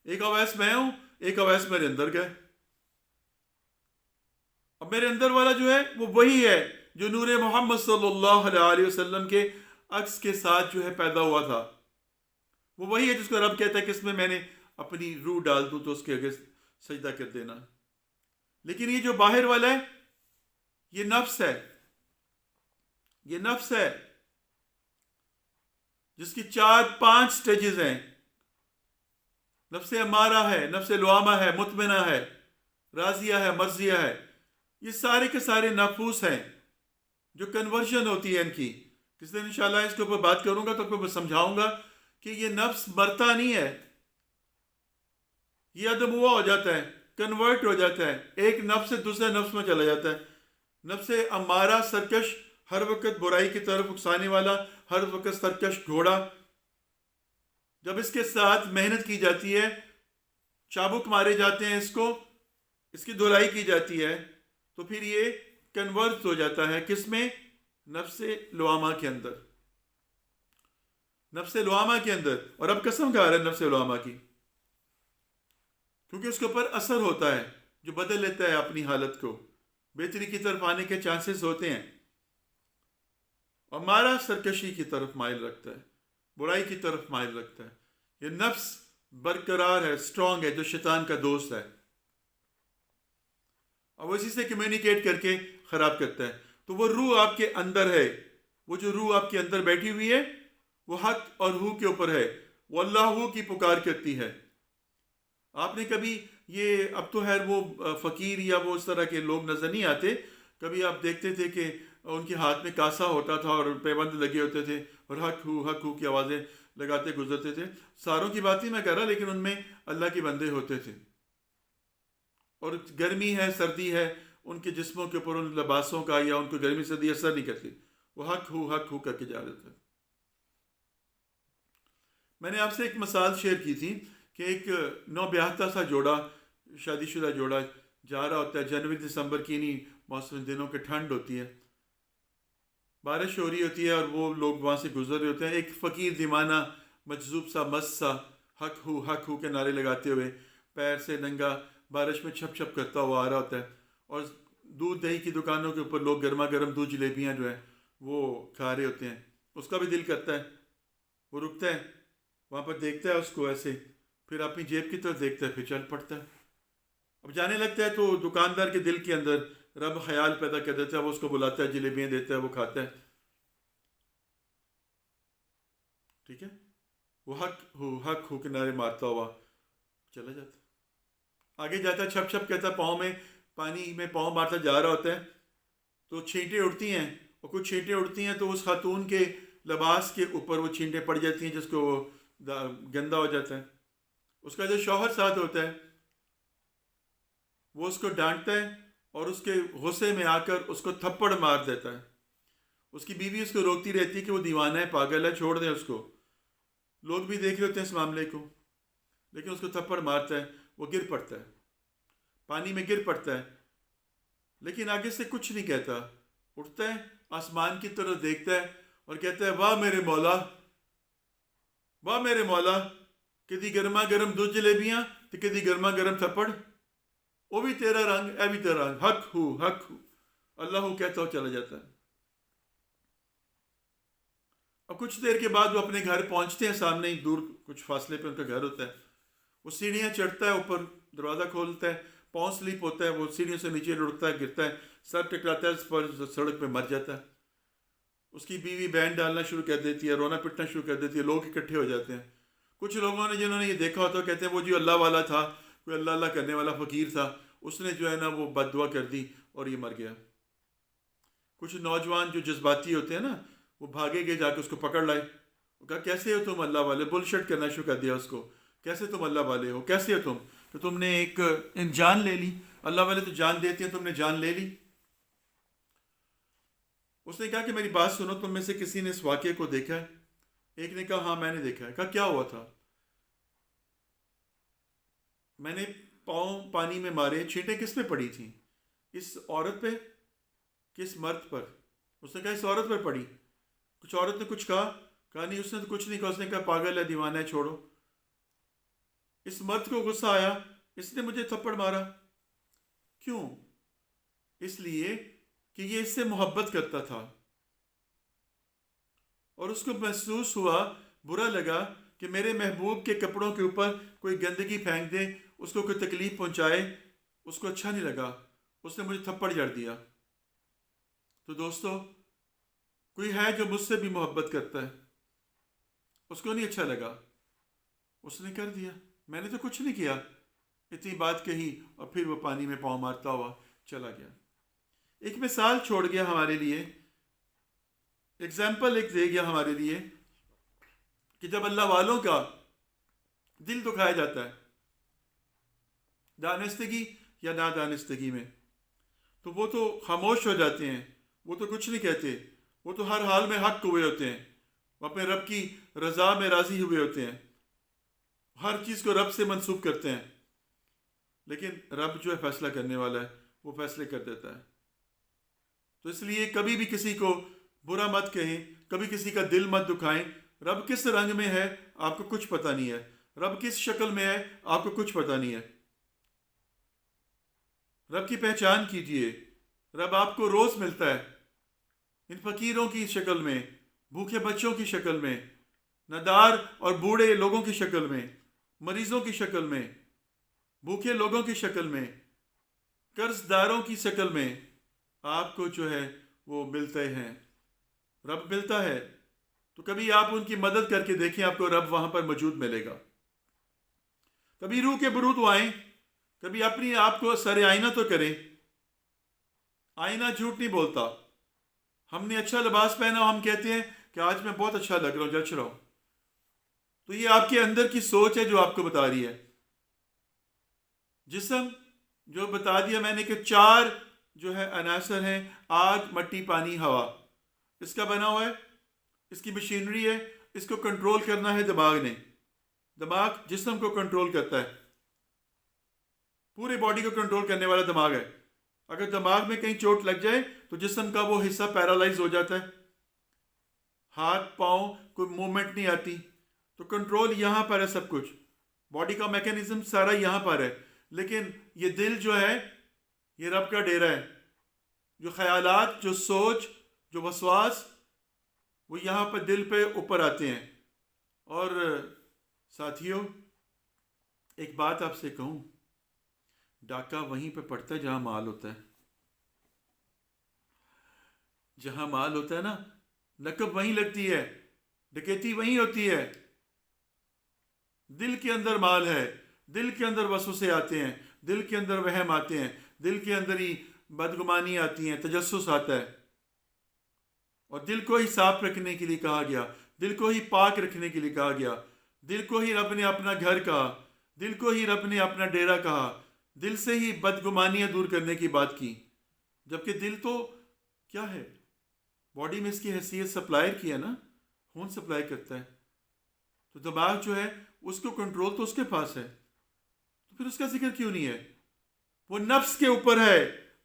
ایک اویس میں ہوں، ایک اویس میرے اندر گئے. اب میرے اندر والا جو ہے وہ وہی ہے جو نور محمد صلی اللہ علیہ وسلم کے عکس کے ساتھ جو ہے پیدا ہوا تھا. وہ وہی ہے جس کو رب کہتا ہے کہ اس میں میں نے اپنی روح ڈال دوں تو اس کے آگے سجدہ کر دینا. لیکن یہ جو باہر والا ہے یہ نفس ہے، یہ نفس ہے جس کی 4-5 سٹیجز ہیں. نفس امارہ ہے، نفس لوامہ ہے، مطمئنہ ہے، راضیہ ہے، مرضیہ ہے. یہ سارے کے سارے نفوس ہیں جو کنورژن ہوتی ہے ان کی. کس دن انشاءاللہ اس کے اوپر بات کروں گا تو آپ کو سمجھاؤں گا کہ یہ نفس مرتا نہیں ہے، یہ عدم ہوا ہو جاتا ہے، کنورٹ ہو جاتا ہے، ایک نفس سے دوسرے نفس میں چلا جاتا ہے. نفس امارہ سرکش، ہر وقت برائی کی طرف اکسانے والا، ہر وقت سرکش گھوڑا. جب اس کے ساتھ محنت کی جاتی ہے، چابک مارے جاتے ہیں، اس کی دھلائی کی جاتی ہے، تو پھر یہ کنورٹ ہو جاتا ہے کس میں؟ نفس لوامہ کے اندر. نفس لوامہ کے اندر. اور اب قسم کھا رہا ہے نفس لوامہ کی، کیونکہ اس کے اوپر اثر ہوتا ہے جو بدل لیتا ہے اپنی حالت کو، بہتری کی طرف آنے کے چانسز ہوتے ہیں. اور ہمارا سرکشی کی طرف مائل رکھتا ہے، برائی کی طرف مائل رکھتا ہے. یہ نفس برقرار ہے، سٹرونگ ہے، جو شیطان کا دوست ہے، اور وہ اسی سے کمیونیکیٹ کر کے خراب کرتا ہے. تو وہ روح آپ کے اندر ہے، وہ جو روح آپ کے اندر بیٹھی ہوئی ہے وہ حق اور ہو کے اوپر ہے، وہ اللہ ہو کی پکار کرتی ہے. آپ نے کبھی یہ، اب تو خیر وہ فقیر یا وہ اس طرح کے لوگ نظر نہیں آتے، کبھی آپ دیکھتے تھے کہ ان کے ہاتھ میں کاسا ہوتا تھا اور پیبند لگے ہوتے تھے اور حق ہو کی آوازیں لگاتے گزرتے تھے. ساروں کی بات ہی میں کہہ رہا، لیکن ان میں اللہ کے بندے ہوتے تھے. اور گرمی ہے، سردی ہے، ان کے جسموں کے اوپر ان لباسوں کا یا ان کو گرمی سردی اثر نہیں کرتی، وہ حق ہو کر کے جا رہے تھے. میں نے آپ سے ایک مثال شیئر کی تھی کہ ایک نوبیاہتا سا جوڑا، شادی شدہ جوڑا جا رہا ہوتا ہے. جنوری دسمبر کی نہیں موسم دنوں کے ٹھنڈ ہوتی ہے، بارش ہو رہی ہوتی ہے اور وہ لوگ وہاں سے گزر رہے ہوتے ہیں. ایک فقیر دیوانہ مجذوب سا مست سا حق ہو کے نعرے لگاتے ہوئے پیر سے ننگا بارش میں چھپ چھپ کرتا ہوا آ رہا ہوتا ہے. اور دودھ دہی کی دکانوں کے اوپر لوگ گرما گرم دودھ جلیبیاں جو ہیں وہ کھا رہے ہوتے ہیں. اس کا بھی دل کرتا ہے، وہ رکتا ہے وہاں پر، دیکھتا ہے اس کو ایسے، پھر اپنی جیب کی طرف دیکھتا ہے، پھر چل پڑتا ہے. اب جانے لگتا ہے تو دکاندار کے دل کے اندر رب خیال پیدا کر دیتا ہے، وہ اس کو بلاتا ہے، جلیبیاں دیتا ہے، وہ کھاتا ہے. ٹھیک ہے، وہ حق ہو کے نعرے مارتا ہوا چلا جاتا ہے. آگے جاتا ہے، چھپ چھپ کہتا ہے، پاؤں میں پانی میں پاؤں مارتا جا رہا ہوتا ہے تو چھینٹیں اڑتی ہیں، اور کچھ چھینٹیں اڑتی ہیں تو اس خاتون کے لباس کے اوپر وہ چھینٹیں پڑ جاتی ہیں جس کو وہ گندا ہو جاتا ہے. اس کا جو شوہر ساتھ ہوتا ہے وہ اس کو ڈانٹتا ہے اور اس کے غصے میں آ کر اس کو تھپڑ مار دیتا ہے. اس کی بیوی اس کو روکتی رہتی ہے کہ وہ دیوانہ ہے، پاگل ہے، چھوڑ دیں اس کو. لوگ بھی دیکھ رہے ہوتے ہیں اس معاملے کو، لیکن اس کو تھپڑ مارتا ہے، وہ گر پڑتا ہے، پانی میں گر پڑتا ہے، لیکن آگے سے کچھ نہیں کہتا. اٹھتا ہے، آسمان کی طرف دیکھتا ہے اور کہتا ہے، واہ میرے مولا، واہ میرے مولا، کدی گرما گرم دودھ جلیبیاں تو کدی گرما گرم تھپڑ، وہ بھی تیرا رنگ، اے بھی تیرا رنگ، حق ہو اللہ ہو کہتا ہو چلا جاتا ہے. اور کچھ دیر کے بعد وہ اپنے گھر پہنچتے ہیں، سامنے ہی دور کچھ فاصلے پہ ان کا گھر ہوتا ہے. وہ سیڑھیاں چڑھتا ہے، اوپر دروازہ کھولتا ہے، پاؤں سلپ ہوتا ہے، وہ سیڑھیوں سے نیچے لڑکتا ہے، گرتا ہے، سر ٹکراتا ہے اس پر، سڑک پہ مر جاتا ہے. اس کی بیوی بینڈ ڈالنا شروع کر دیتی ہے، رونا پٹنا شروع کر دیتی ہے، لوگ اکٹھے ہو جاتے ہیں. کچھ لوگوں نے جنہوں نے یہ دیکھا ہوتا ہے کہتے ہیں وہ جو اللہ والا تھا، کوئی اللہ اللہ کرنے والا فقیر تھا، اس نے جو ہے نا وہ بد دعا کر دی اور یہ مر گیا. کچھ نوجوان جو جذباتی ہوتے ہیں نا، وہ بھاگے گئے، جا کے اس کو پکڑ لائے. وہ کہا، کیسے ہو تم اللہ والے؟ بل شٹ کرنا شروع کر دیا اس کو، کیسے تم اللہ والے ہو، کیسے ہو تم؟ تو تم نے ایک جان لے لی، اللہ والے تو جان دیتے ہیں، تم نے جان لے لی. اس نے کہا کہ میری بات سنو، تم میں سے کسی نے اس واقعے کو دیکھا ہے؟ ایک نے کہا ہاں میں نے دیکھا ہے۔ کہا کیا ہوا تھا؟ میں نے پاؤں پانی میں مارے، چھینٹیں کس پہ پڑی تھیں؟ اس عورت پہ، کس مرد پر؟ اس نے کہا اس عورت پر پڑی۔ کچھ عورت نے کچھ کہا؟ کہا نہیں، اس نے تو کچھ نہیں کہا، اس نے کہا پاگل ہے، دیوانہ ہے، چھوڑو۔ اس مرد کو غصہ آیا، اس نے مجھے تھپڑ مارا۔ کیوں؟ اس لیے کہ یہ اس سے محبت کرتا تھا، اور اس کو محسوس ہوا، برا لگا کہ میرے محبوب کے کپڑوں کے اوپر کوئی گندگی پھینک دے، اس کو کوئی تکلیف پہنچائے، اس کو اچھا نہیں لگا، اس نے مجھے تھپڑ جڑ دیا۔ تو دوستو، کوئی ہے جو مجھ سے بھی محبت کرتا ہے، اس کو نہیں اچھا لگا، اس نے کر دیا، میں نے تو کچھ نہیں کیا، اتنی بات کہی اور پھر وہ پانی میں پاؤں مارتا ہوا چلا گیا۔ ایک مثال چھوڑ گیا ہمارے لیے، ایگزامپل ایک دے گیا ہمارے لیے کہ جب اللہ والوں کا دل دکھایا جاتا ہے، دانستگی یا نادانستگی میں، تو وہ تو خاموش ہو جاتے ہیں، وہ تو کچھ نہیں کہتے، وہ تو ہر حال میں حق ہوئے ہوتے ہیں، وہ اپنے رب کی رضا میں راضی ہوئے ہوتے ہیں، ہر چیز کو رب سے منسوب کرتے ہیں، لیکن رب جو ہے فیصلہ کرنے والا ہے، وہ فیصلے کر دیتا ہے۔ تو اس لیے کبھی بھی کسی کو برا مت کہیں، کبھی کسی کا دل مت دکھائیں۔ رب کس رنگ میں ہے آپ کو کچھ پتہ نہیں ہے، رب کس شکل میں ہے آپ کو کچھ پتہ نہیں ہے۔ رب کی پہچان کیجئے، رب آپ کو روز ملتا ہے، ان فقیروں کی شکل میں، بھوکے بچوں کی شکل میں، ندار اور بوڑھے لوگوں کی شکل میں، مریضوں کی شکل میں، بھوکے لوگوں کی شکل میں، قرض داروں کی شکل میں آپ کو جو ہے وہ ملتے ہیں۔ رب ملتا ہے تو کبھی آپ ان کی مدد کر کے دیکھیں، آپ کو رب وہاں پر موجود ملے گا۔ کبھی روح کے برود آئیں، کبھی اپنی آپ کو سر آئینہ تو کریں۔ آئینہ جھوٹ نہیں بولتا۔ ہم نے اچھا لباس پہنا اور ہم کہتے ہیں کہ آج میں بہت اچھا لگ رہا ہوں، جچ رہا ہوں، تو یہ آپ کے اندر کی سوچ ہے جو آپ کو بتا رہی ہے۔ جسم جو بتا دیا میں نے کہ 4 جو ہے عناصر ہیں، آگ، مٹی، پانی، ہوا، اس کا بنا ہوا ہے، اس کی مشینری ہے، اس کو کنٹرول کرنا ہے دماغ نے۔ دماغ جسم کو کنٹرول کرتا ہے، پورے باڈی کو کنٹرول کرنے والا دماغ ہے۔ اگر دماغ میں کہیں چوٹ لگ جائے تو جسم کا وہ حصہ پیرالائز ہو جاتا ہے، ہاتھ پاؤں کوئی موومنٹ نہیں آتی، تو کنٹرول یہاں پر ہے، سب کچھ باڈی کا میکینزم سارا یہاں پر ہے۔ لیکن یہ دل جو ہے یہ رب کا ڈیرا ہے، جو خیالات، جو سوچ، جو وسواس، وہ یہاں پر دل پہ اوپر آتے ہیں۔ اور ساتھیوں، ایک بات آپ سے کہوں، ڈاکہ وہیں پہ پڑتا ہے جہاں مال ہوتا ہے۔ جہاں مال ہوتا ہے نا، نقب وہیں لگتی ہے، ڈکیتی وہیں ہوتی ہے۔ دل کے اندر مال ہے، دل کے اندر وسوسے آتے ہیں، دل کے اندر وہم آتے ہیں، دل کے اندر ہی بدگمانی آتی ہیں، تجسس آتا ہے۔ اور دل کو ہی صاف رکھنے کے لیے کہا گیا، دل کو ہی پاک رکھنے کے لیے کہا گیا، دل کو ہی رب نے اپنا گھر کہا، دل کو ہی رب نے اپنا ڈیرا کہا، دل سے ہی بدگمانیاں دور کرنے کی بات کی۔ جبکہ دل تو کیا ہے؟ باڈی میں اس کی حیثیت سپلائر کی ہے نا، خون سپلائی کرتا ہے۔ تو دماغ جو ہے اس کو کنٹرول تو اس کے پاس ہے، تو پھر اس کا ذکر کیوں نہیں ہے؟ وہ نفس کے اوپر ہے،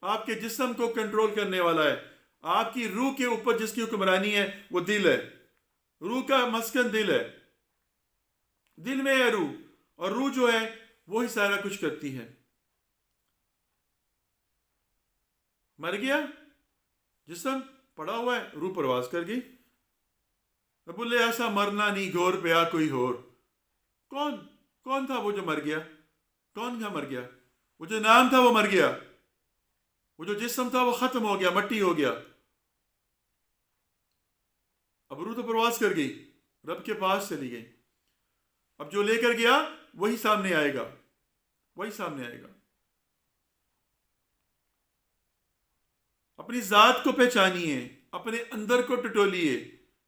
آپ کے جسم کو کنٹرول کرنے والا ہے۔ آپ کی روح کے اوپر جس کی حکمرانی ہے وہ دل ہے، روح کا مسکن دل ہے، دل میں ہے روح، اور روح جو ہے وہی سارا کچھ کرتی ہے۔ مر گیا جسم، پڑا ہوا ہے، روح پرواز کر گئی۔ بولے ایسا مرنا نہیں، گور پیا کوئی اور۔ کون تھا وہ جو مر گیا؟ کون تھا مر گیا؟ وہ جو نام تھا وہ مر گیا، وہ جو جسم تھا وہ ختم ہو گیا، مٹی ہو گیا۔ اب روح تو پرواز کر گئی، رب کے پاس چلی گئی۔ اب جو لے کر گیا وہی سامنے آئے گا، وہی سامنے آئے گا۔ اپنی ذات کو پہچانیے، اپنے اندر کو ٹٹولیے۔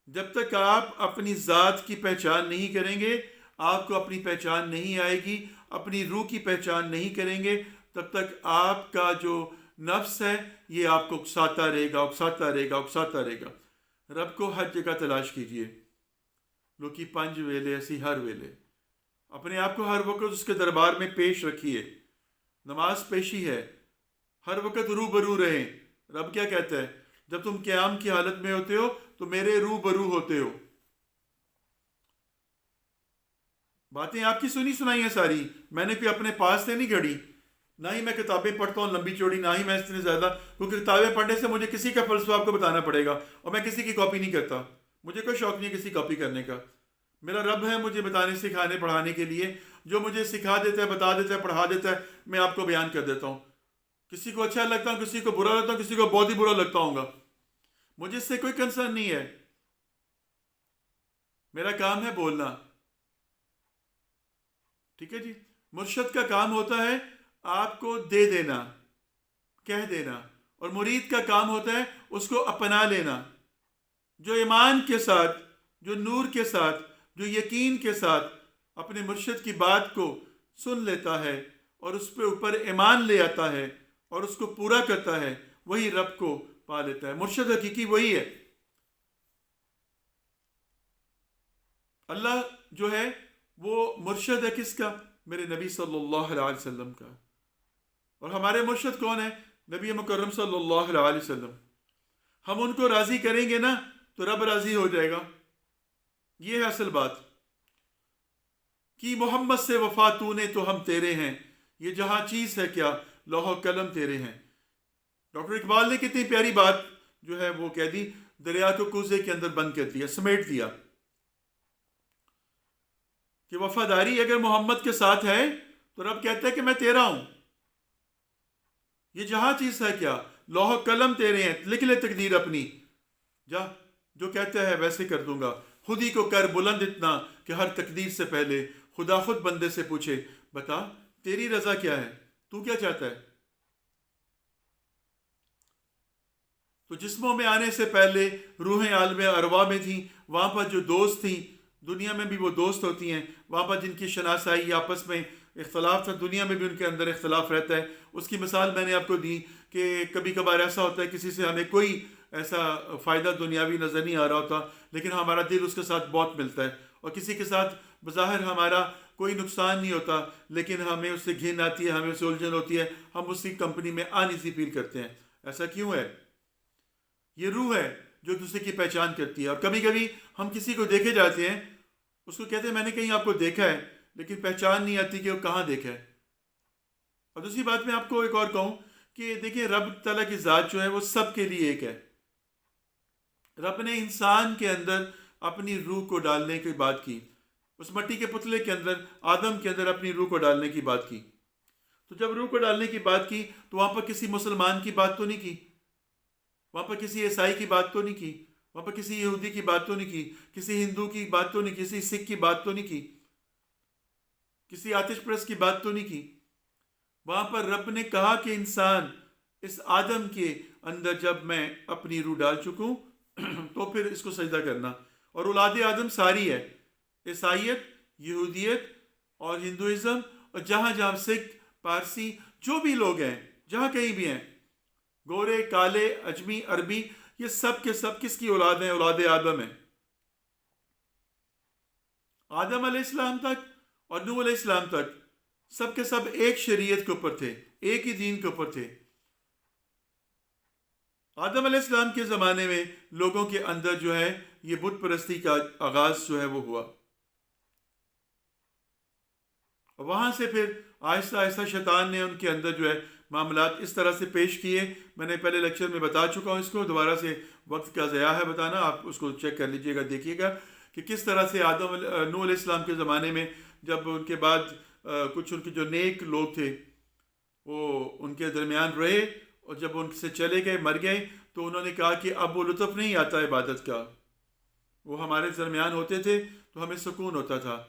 جب تک آپ اپنی ذات کی پہچان نہیں کریں گے، آپ کو اپنی پہچان نہیں آئے گی، اپنی روح کی پہچان نہیں کریں گے، تب تک آپ کا جو نفس ہے یہ آپ کو اکساتا رہے گا، اکساتا رہے گا، اکساتا رہے گا۔ رب کو ہر جگہ تلاش کیجئے، لوکی پنج ویلے اسی ہر ویلے، اپنے آپ کو ہر وقت اس کے دربار میں پیش رکھیے۔ نماز پیشی ہے، ہر وقت روبرو رہیں۔ رب کیا کہتا ہے؟ جب تم قیام کی حالت میں ہوتے ہو تو میرے روبرو ہوتے ہو۔ باتیں آپ کی سنی سنائی ہیں ساری، میں نے کوئی اپنے پاس سے نہیں گھڑی، نہ ہی میں کتابیں پڑھتا ہوں لمبی چوڑی، نہ ہی میں اتنی زیادہ، کیونکہ کتابیں پڑھنے سے مجھے کسی کا فلسفہ آپ کو بتانا پڑے گا، اور میں کسی کی کاپی نہیں کرتا، مجھے کوئی شوق نہیں ہے کسی کاپی کرنے کا۔ میرا رب ہے مجھے بتانے سکھانے پڑھانے کے لیے، جو مجھے سکھا دیتا ہے، بتا دیتا ہے، پڑھا دیتا ہے، میں آپ کو بیان کر دیتا ہوں۔ کسی کو اچھا لگتا ہوں، کسی کو برا لگتا ہوں، کسی کو بہت ہی برا لگتا ہوں گا، مجھے اس سے کوئی کنسرن نہیں ہے، میرا کام ہے بولنا، ٹھیک ہے جی۔ مرشد کا کام ہوتا ہے آپ کو دے دینا، کہہ دینا، اور مرید کا کام ہوتا ہے اس کو اپنا لینا۔ جو ایمان کے ساتھ، جو نور کے ساتھ، جو یقین کے ساتھ اپنے مرشد کی بات کو سن لیتا ہے اور اس پہ اوپر ایمان لے آتا ہے اور اس کو پورا کرتا ہے، وہی رب کو پا لیتا ہے۔ مرشد حقیقی وہی ہے۔ اللہ جو ہے وہ مرشد ہے کس کا؟ میرے نبی صلی اللہ علیہ وسلم کا۔ اور ہمارے مرشد کون ہے؟ نبی مکرم صلی اللہ علیہ وسلم۔ ہم ان کو راضی کریں گے نا تو رب راضی ہو جائے گا، یہ ہے اصل بات۔ کہ محمد سے وفا تو نے تو ہم تیرے ہیں، یہ جہاں چیز ہے کیا لوح و قلم تیرے ہیں۔ ڈاکٹر اقبال نے کتنی پیاری بات جو ہے وہ کہہ دی، دریا کو کوزے کے اندر بند کر دیا، سمیٹ دیا، کہ وفاداری اگر محمد کے ساتھ ہے تو رب کہتا ہے کہ میں تیرا ہوں، یہ جہاں چیز ہے کیا لوح و قلم تیرے ہیں، لکھ لے تقدیر اپنی، جا جو کہتا ہے ویسے کر دوں گا، خود ہی کو کر بلند اتنا کہ ہر تقدیر سے پہلے خدا خود بندے سے پوچھے بتا تیری رضا کیا ہے، تو کیا چاہتا ہے۔ تو جسموں میں آنے سے پہلے روحیں عالم ارواح میں تھیں، وہاں پر جو دوست تھیں، دنیا میں بھی وہ دوست ہوتی ہیں، وہاں پر جن کی شناسائی آپس میں اختلاف تھا، دنیا میں بھی ان کے اندر اختلاف رہتا ہے۔ اس کی مثال میں نے آپ کو دی کہ کبھی کبھار ایسا ہوتا ہے کسی سے ہمیں کوئی ایسا فائدہ دنیاوی نظر نہیں آ رہا ہوتا، لیکن ہمارا دل اس کے ساتھ بہت ملتا ہے، اور کسی کے ساتھ بظاہر ہمارا کوئی نقصان نہیں ہوتا لیکن ہمیں اس سے گھن آتی ہے، ہمیں اس سے الجھن ہوتی ہے، ہم اس کی کمپنی میں آنی سی فیل کرتے ہیں۔ ایسا کیوں ہے؟ یہ روح ہے جو دوسرے کی پہچان کرتی ہے۔ اور کبھی کبھی ہم کسی کو دیکھے جاتے ہیں، اس کو کہتے ہیں میں نے کہیں آپ کو دیکھا ہے، لیکن پہچان نہیں آتی کہ وہ کہاں دیکھا ہے۔ اور دوسری بات میں آپ کو ایک اور کہوں کہ دیکھیں رب تعالیٰ کی ذات جو ہے وہ سب کے لیے ایک ہے۔ رب نے انسان کے اندر اپنی روح کو ڈالنے کی بات کی، اس مٹی کے پتلے کے اندر آدم کے اندر اپنی روح کو ڈالنے کی بات کی۔ تو جب روح کو ڈالنے کی بات کی تو وہاں پر کسی مسلمان کی بات تو نہیں کی، وہاں پر کسی عیسائی کی بات تو نہیں کی، وہاں پر کسی یہودی کی بات تو نہیں کی، کسی ہندو کی بات تو نہیں کی، کسی سکھ کی بات تو نہیں کی، کسی آتش پرست کی بات تو نہیں کی۔ وہاں پر رب نے کہا کہ انسان اس آدم کے اندر جب میں اپنی روح ڈال چکوں تو پھر اس کو سجدہ کرنا۔ اور اولاد آدم ساری ہے، عیسائیت، یہودیت اور ہندوازم، اور جہاں جہاں سکھ، پارسی، جو بھی لوگ ہیں، جہاں کہیں بھی ہیں، گورے، کالے، اجمی، عربی، یہ سب کے سب کس کی اولاد ہیں؟ اولاد آدم ہیں۔ آدم علیہ السلام تک اور نوح علیہ السلام تک سب کے سب ایک شریعت کے اوپر تھے، ایک ہی دین کے اوپر تھے۔ آدم علیہ السلام کے زمانے میں لوگوں کے اندر جو ہے یہ بت پرستی کا آغاز جو ہے وہ ہوا، وہاں سے پھر آہستہ آہستہ شیطان نے ان کے اندر جو ہے معاملات اس طرح سے پیش کیے۔ میں نے پہلے لیکچر میں بتا چکا ہوں، اس کو دوبارہ سے وقت کا ضیاع ہے بتانا، آپ اس کو چیک کر لیجئے گا، دیکھیے گا کہ کس طرح سے نوح علیہ السلام کے زمانے میں جب ان کے بعد کچھ ان کے جو نیک لوگ تھے وہ ان کے درمیان رہے، اور جب ان سے چلے گئے، مر گئے، تو انہوں نے کہا کہ اب وہ لطف نہیں آتا عبادت کا، وہ ہمارے درمیان ہوتے تھے تو ہمیں سکون ہوتا تھا۔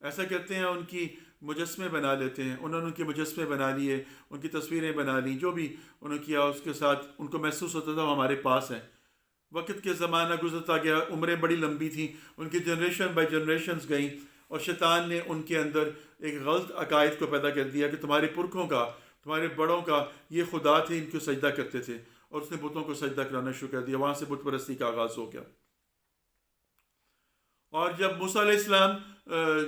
ایسا کرتے ہیں ان کی مجسمے بنا لیتے ہیں، انہوں نے ان کے مجسمے بنا لیے، ان کی تصویریں بنا لی، جو بھی انہوں نے کیا اس کے ساتھ ان کو محسوس ہوتا تھا وہ ہمارے پاس ہیں۔ وقت کے زمانہ گزرتا گیا، عمریں بڑی لمبی تھیں، ان کی جنریشن بائی جنریشنز گئیں، اور شیطان نے ان کے اندر ایک غلط عقائد کو پیدا کر دیا کہ تمہارے پرکھوں کا تمہارے بڑوں کا یہ خدا تھے، ان کو سجدہ کرتے تھے، اور اس نے بتوں کو سجدہ کرانا شروع کر دیا. وہاں سے بت پرستی کا آغاز ہو گیا. اور جب موسیٰ علیہ السلام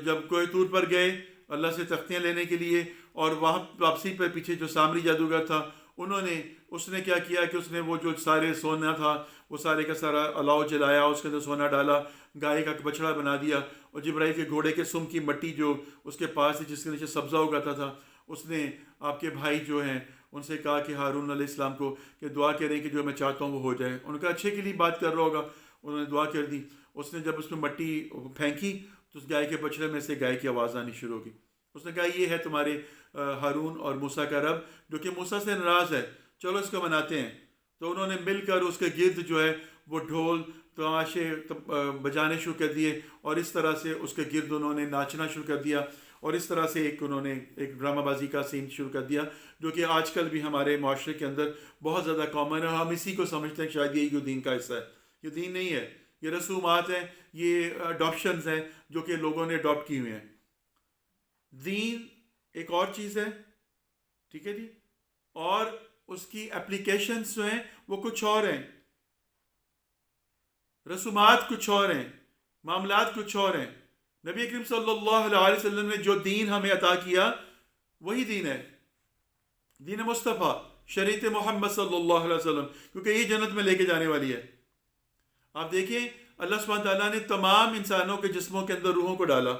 جب کوہ طور پر گئے اللہ سے تختیاں لینے کے لیے، اور وہاں واپسی پر پیچھے جو سامری جادوگر تھا اس نے کیا کیا کہ اس نے وہ جو سارے سونا تھا وہ سارے کا سارا الاؤ جلایا، اس کے اندر سونا ڈالا، گائے کا بچڑا بنا دیا، اور جبرائیل کے گھوڑے کے سم کی مٹی جو اس کے پاس تھی جس کے نیچے سبزہ اگاتا تھا، اس نے آپ کے بھائی جو ہیں ان سے کہا کہ ہارون علیہ السلام کو کہ دعا کریں کہ جو میں چاہتا ہوں وہ ہو جائے. ان کا اچھے کے لیے بات کر رہا ہوگا، انہوں نے دعا کر دی. اس نے جب اس میں مٹی پھینکی تو اس گائے کے بچڑے میں سے گائے کی آواز آنی شروع ہوگی. اس نے کہا یہ ہے تمہارے ہارون اور موسیٰ کا رب جو کہ موسیٰ سے ناراض ہے، چلو اس کو مناتے ہیں. تو انہوں نے مل کر اس کے گرد جو ہے وہ ڈھول تماشے بجانے شروع کر دیے، اور اس طرح سے اس کے گرد انہوں نے ناچنا شروع کر دیا، اور اس طرح سے انہوں نے ایک ڈرامہ بازی کا سین شروع کر دیا جو کہ آج کل بھی ہمارے معاشرے کے اندر بہت زیادہ کامن ہے. ہم اسی کو سمجھتے ہیں شاید یہی دین کا حصہ ہے. یہ دین نہیں ہے، یہ رسومات ہیں، یہ اڈاپشنز ہیں جو کہ لوگوں نے اڈاپٹ کی ہوئے ہیں. دین ایک اور چیز ہے، ٹھیک ہے جی، اور اس کی اپلیکیشنز جو ہیں وہ کچھ اور ہیں. رسومات کچھ اور ہیں، معاملات کچھ اور ہیں. نبی اکرم صلی اللہ علیہ وسلم نے جو دین ہمیں عطا کیا وہی دین ہے، دین مصطفیٰ، شریعت محمد صلی اللہ علیہ وسلم، کیونکہ یہ جنت میں لے کے جانے والی ہے. آپ دیکھیں اللہ سبحانہ تعالیٰ نے تمام انسانوں کے جسموں کے اندر روحوں کو ڈالا.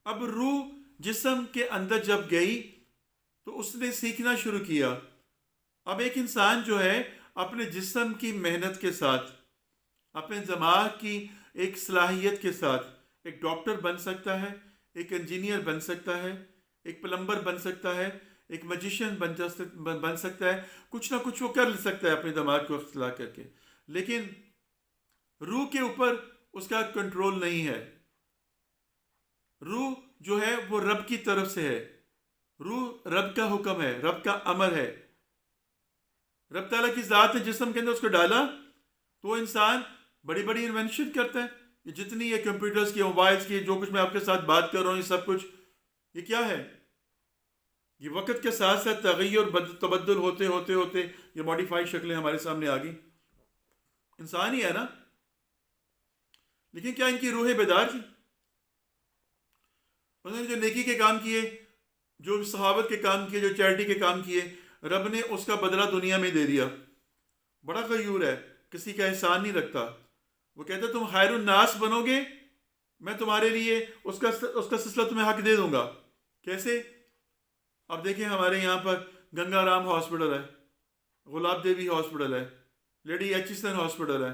اب روح جسم کے اندر جب گئی تو اس نے سیکھنا شروع کیا. اب ایک انسان جو ہے اپنے جسم کی محنت کے ساتھ، اپنے دماغ کی ایک صلاحیت کے ساتھ ایک ڈاکٹر بن سکتا ہے، ایک انجینئر بن سکتا ہے، ایک پلمبر بن سکتا ہے، ایک میجیشین بن سکتا ہے، کچھ نہ کچھ وہ کر سکتا ہے اپنے دماغ کو اختلاع کر کے. لیکن روح کے اوپر اس کا کنٹرول نہیں ہے. روح جو ہے وہ رب کی طرف سے ہے، روح رب کا حکم ہے، رب کا امر ہے. رب تعالیٰ کی ذات نے جسم کے اندر اس کو ڈالا تو وہ انسان بڑی بڑی انوینشن کرتا ہے. یہ جتنی یہ کمپیوٹرز کی، موبائلز کی، جو کچھ میں آپ کے ساتھ بات کر رہا ہوں، یہ سب کچھ یہ کیا ہے؟ یہ وقت کے ساتھ ساتھ تغیر تبدل ہوتے ہوتے ہوتے یہ ماڈیفائی شکلیں ہمارے سامنے آ گئی. انسان ہی ہے نا. لیکن کیا ان کی روحیں بیدار تھی؟ انہوں نے جو نیکی کے کام کیے، جو صحابت کے کام کیے، جو چیریٹی کے کام کیے، رب نے اس کا بدلہ دنیا میں دے دیا. بڑا غیور ہے، کسی کا احسان نہیں رکھتا. وہ کہتا ہے تم خیر الناس بنو گے، میں تمہارے لیے اس کا سلسلہ تمہیں حق دے دوں گا. کیسے؟ اب دیکھیں ہمارے یہاں پر گنگا رام ہاسپٹل ہے، گلاب دیوی ہاسپٹل ہے، لیڈی ایچسن ہاسپٹل ہے،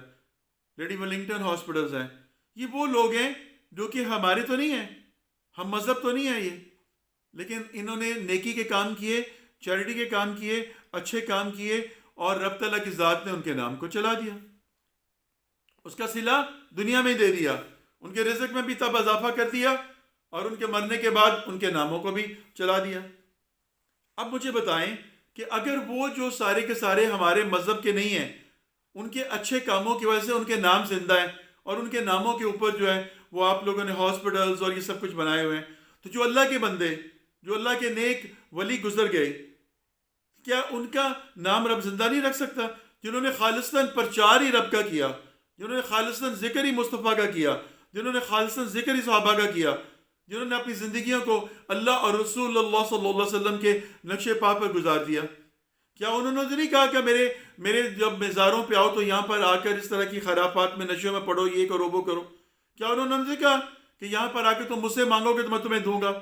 لیڈی ولنگٹن ہاسپٹلز ہیں. یہ وہ لوگ ہیں جو کہ ہمارے تو نہیں ہیں، ہم مذہب تو نہیں ہیں یہ، لیکن انہوں نے نیکی کے کام کیے، چیریٹی کے کام کیے، اچھے کام کیے، اور رب تعالیٰ کی ذات نے ان کے نام کو چلا دیا، اس کا صلہ دنیا میں دے دیا، ان کے رزق میں بھی تب اضافہ کر دیا، اور ان کے مرنے کے بعد ان کے ناموں کو بھی چلا دیا. اب مجھے بتائیں کہ اگر وہ جو سارے کے سارے ہمارے مذہب کے نہیں ہیں، ان کے اچھے کاموں کی وجہ سے ان کے نام زندہ ہیں، اور ان کے ناموں کے اوپر جو ہے وہ آپ لوگوں نے ہاسپٹلز اور یہ سب کچھ بنائے ہوئے ہیں، تو جو اللہ کے بندے، جو اللہ کے نیک ولی گزر گئے، کیا ان کا نام رب زندہ نہیں رکھ سکتا؟ جنہوں نے خالصتاً پرچار ہی رب کا کیا، جنہوں نے خالصتاً ذکر ہی مصطفیٰ کا کیا، جنہوں نے خالصتاً ذکر ہی صحابہ کا کیا، جنہوں نے اپنی زندگیوں کو اللہ اور رسول اللہ صلی اللہ علیہ وسلم کے نقش پا پر گزار دیا، کیا انہوں نے نہیں کہا کہ میرے جب مزاروں پہ آؤ تو یہاں پر آ کر اس طرح کی خرافات میں نشوں میں پڑھو، یہ کرو وہ کرو؟ کیا انہوں نے نہیں کہا کہ یہاں پر آ کے تم مجھ سے مانگو گے تو میں تمہیں دوں گا؟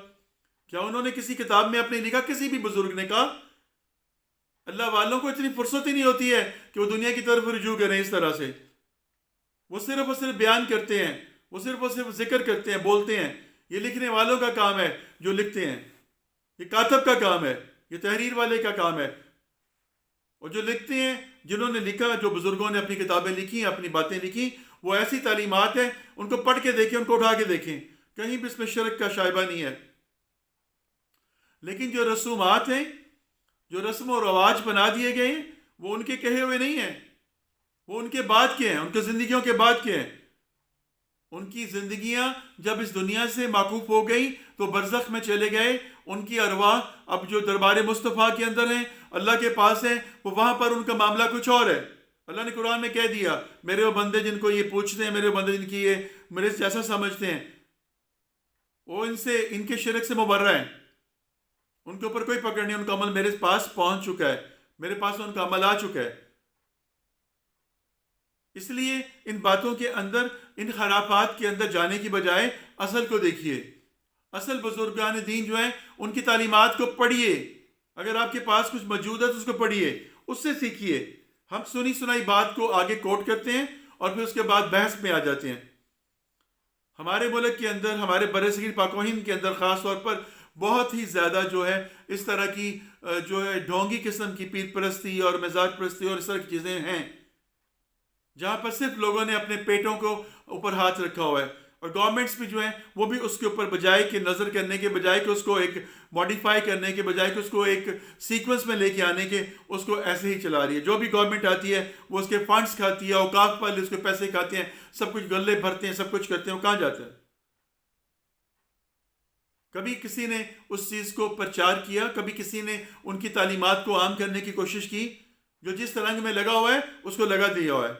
کیا انہوں نے کسی کتاب میں اپنے لکھا، کسی بھی بزرگ نے کہا؟ اللہ والوں کو اتنی فرصت ہی نہیں ہوتی ہے کہ وہ دنیا کی طرف رجوع کریں اس طرح سے. وہ صرف اور صرف بیان کرتے ہیں، وہ صرف اور صرف ذکر کرتے ہیں، بولتے ہیں. یہ لکھنے والوں کا کام ہے جو لکھتے ہیں، یہ کاتب کا کام ہے، یہ تحریر والے کا کام ہے. اور جو لکھتے ہیں، جنہوں نے لکھا، جو بزرگوں نے اپنی کتابیں لکھی، اپنی باتیں لکھی، وہ ایسی تعلیمات ہیں، ان کو پڑھ کے دیکھیں، ان کو اٹھا کے دیکھیں، کہیں بھی اس میں شرک کا شائبہ نہیں ہے. لیکن جو رسومات ہیں، جو رسم و رواج بنا دیے گئے ہیں، وہ ان کے کہے ہوئے نہیں ہیں، وہ ان کے بعد کے ہیں، ان کے زندگیوں کے بعد کے ہیں. ان کی زندگیاں جب اس دنیا سے معقوف ہو گئی تو برزخ میں چلے گئے. ان کی ارواح اب جو دربار مصطفیٰ کے اندر ہیں، اللہ کے پاس ہیں، وہ وہاں پر ان کا معاملہ کچھ اور ہے. اللہ نے قرآن میں کہہ دیا میرے وہ بندے جن کو یہ پوچھتے ہیں، میرے وہ بندے جن کی یہ میرے جیسا سمجھتے ہیں، وہ ان کے شرک سے مبرہ ہیں. ان کے اوپر کوئی پکڑ نہیں، ان کا عمل میرے پاس پہنچ چکا ہے، میرے پاس ان کا عمل آ چکا ہے. اس لیے ان باتوں کے اندر، ان خرافات کے اندر جانے کی بجائے اصل کو دیکھیے. اصل بزرگان دین جو ہیں ان کی تعلیمات کو پڑھیے. اگر آپ کے پاس کچھ موجود ہے تو اس کو پڑھیے، اس سے سیکھیے. ہم سنی سنائی بات کو آگے کوٹ کرتے ہیں اور پھر اس کے بعد بحث میں آ جاتے ہیں. ہمارے ملک کے اندر، ہمارے برصغیر پاک و ہند کے اندر خاص طور پر بہت ہی زیادہ جو ہے اس طرح کی جو ہے ڈھونگی قسم کی پیر پرستی اور مزاج پرستی اور اس طرح کی چیزیں ہیں، جہاں پر صرف لوگوں نے اپنے پیٹوں کو اوپر ہاتھ رکھا ہوا ہے. اور گورنمنٹس بھی جو ہیں وہ بھی اس کے اوپر بجائے کہ نظر کرنے کے بجائے کہ اس کو ایک ماڈیفائی کرنے کے بجائے کہ اس کو ایک سیکوینس میں لے کے آنے کے، اس کو ایسے ہی چلا رہی ہے. جو بھی گورنمنٹ آتی ہے وہ اس کے فنڈز کھاتی ہے، اوقاف والے اس کے پیسے کھاتے ہیں، سب کچھ گلے بھرتے ہیں، سب کچھ کرتے ہیں. وہ کہاں جاتا ہے؟ کبھی کسی نے اس چیز کو پرچار کیا؟ کبھی کسی نے ان کی تعلیمات کو عام کرنے کی کوشش کی؟ جو جس رنگ میں لگا ہوا ہے اس کو لگا دیا ہوا ہے.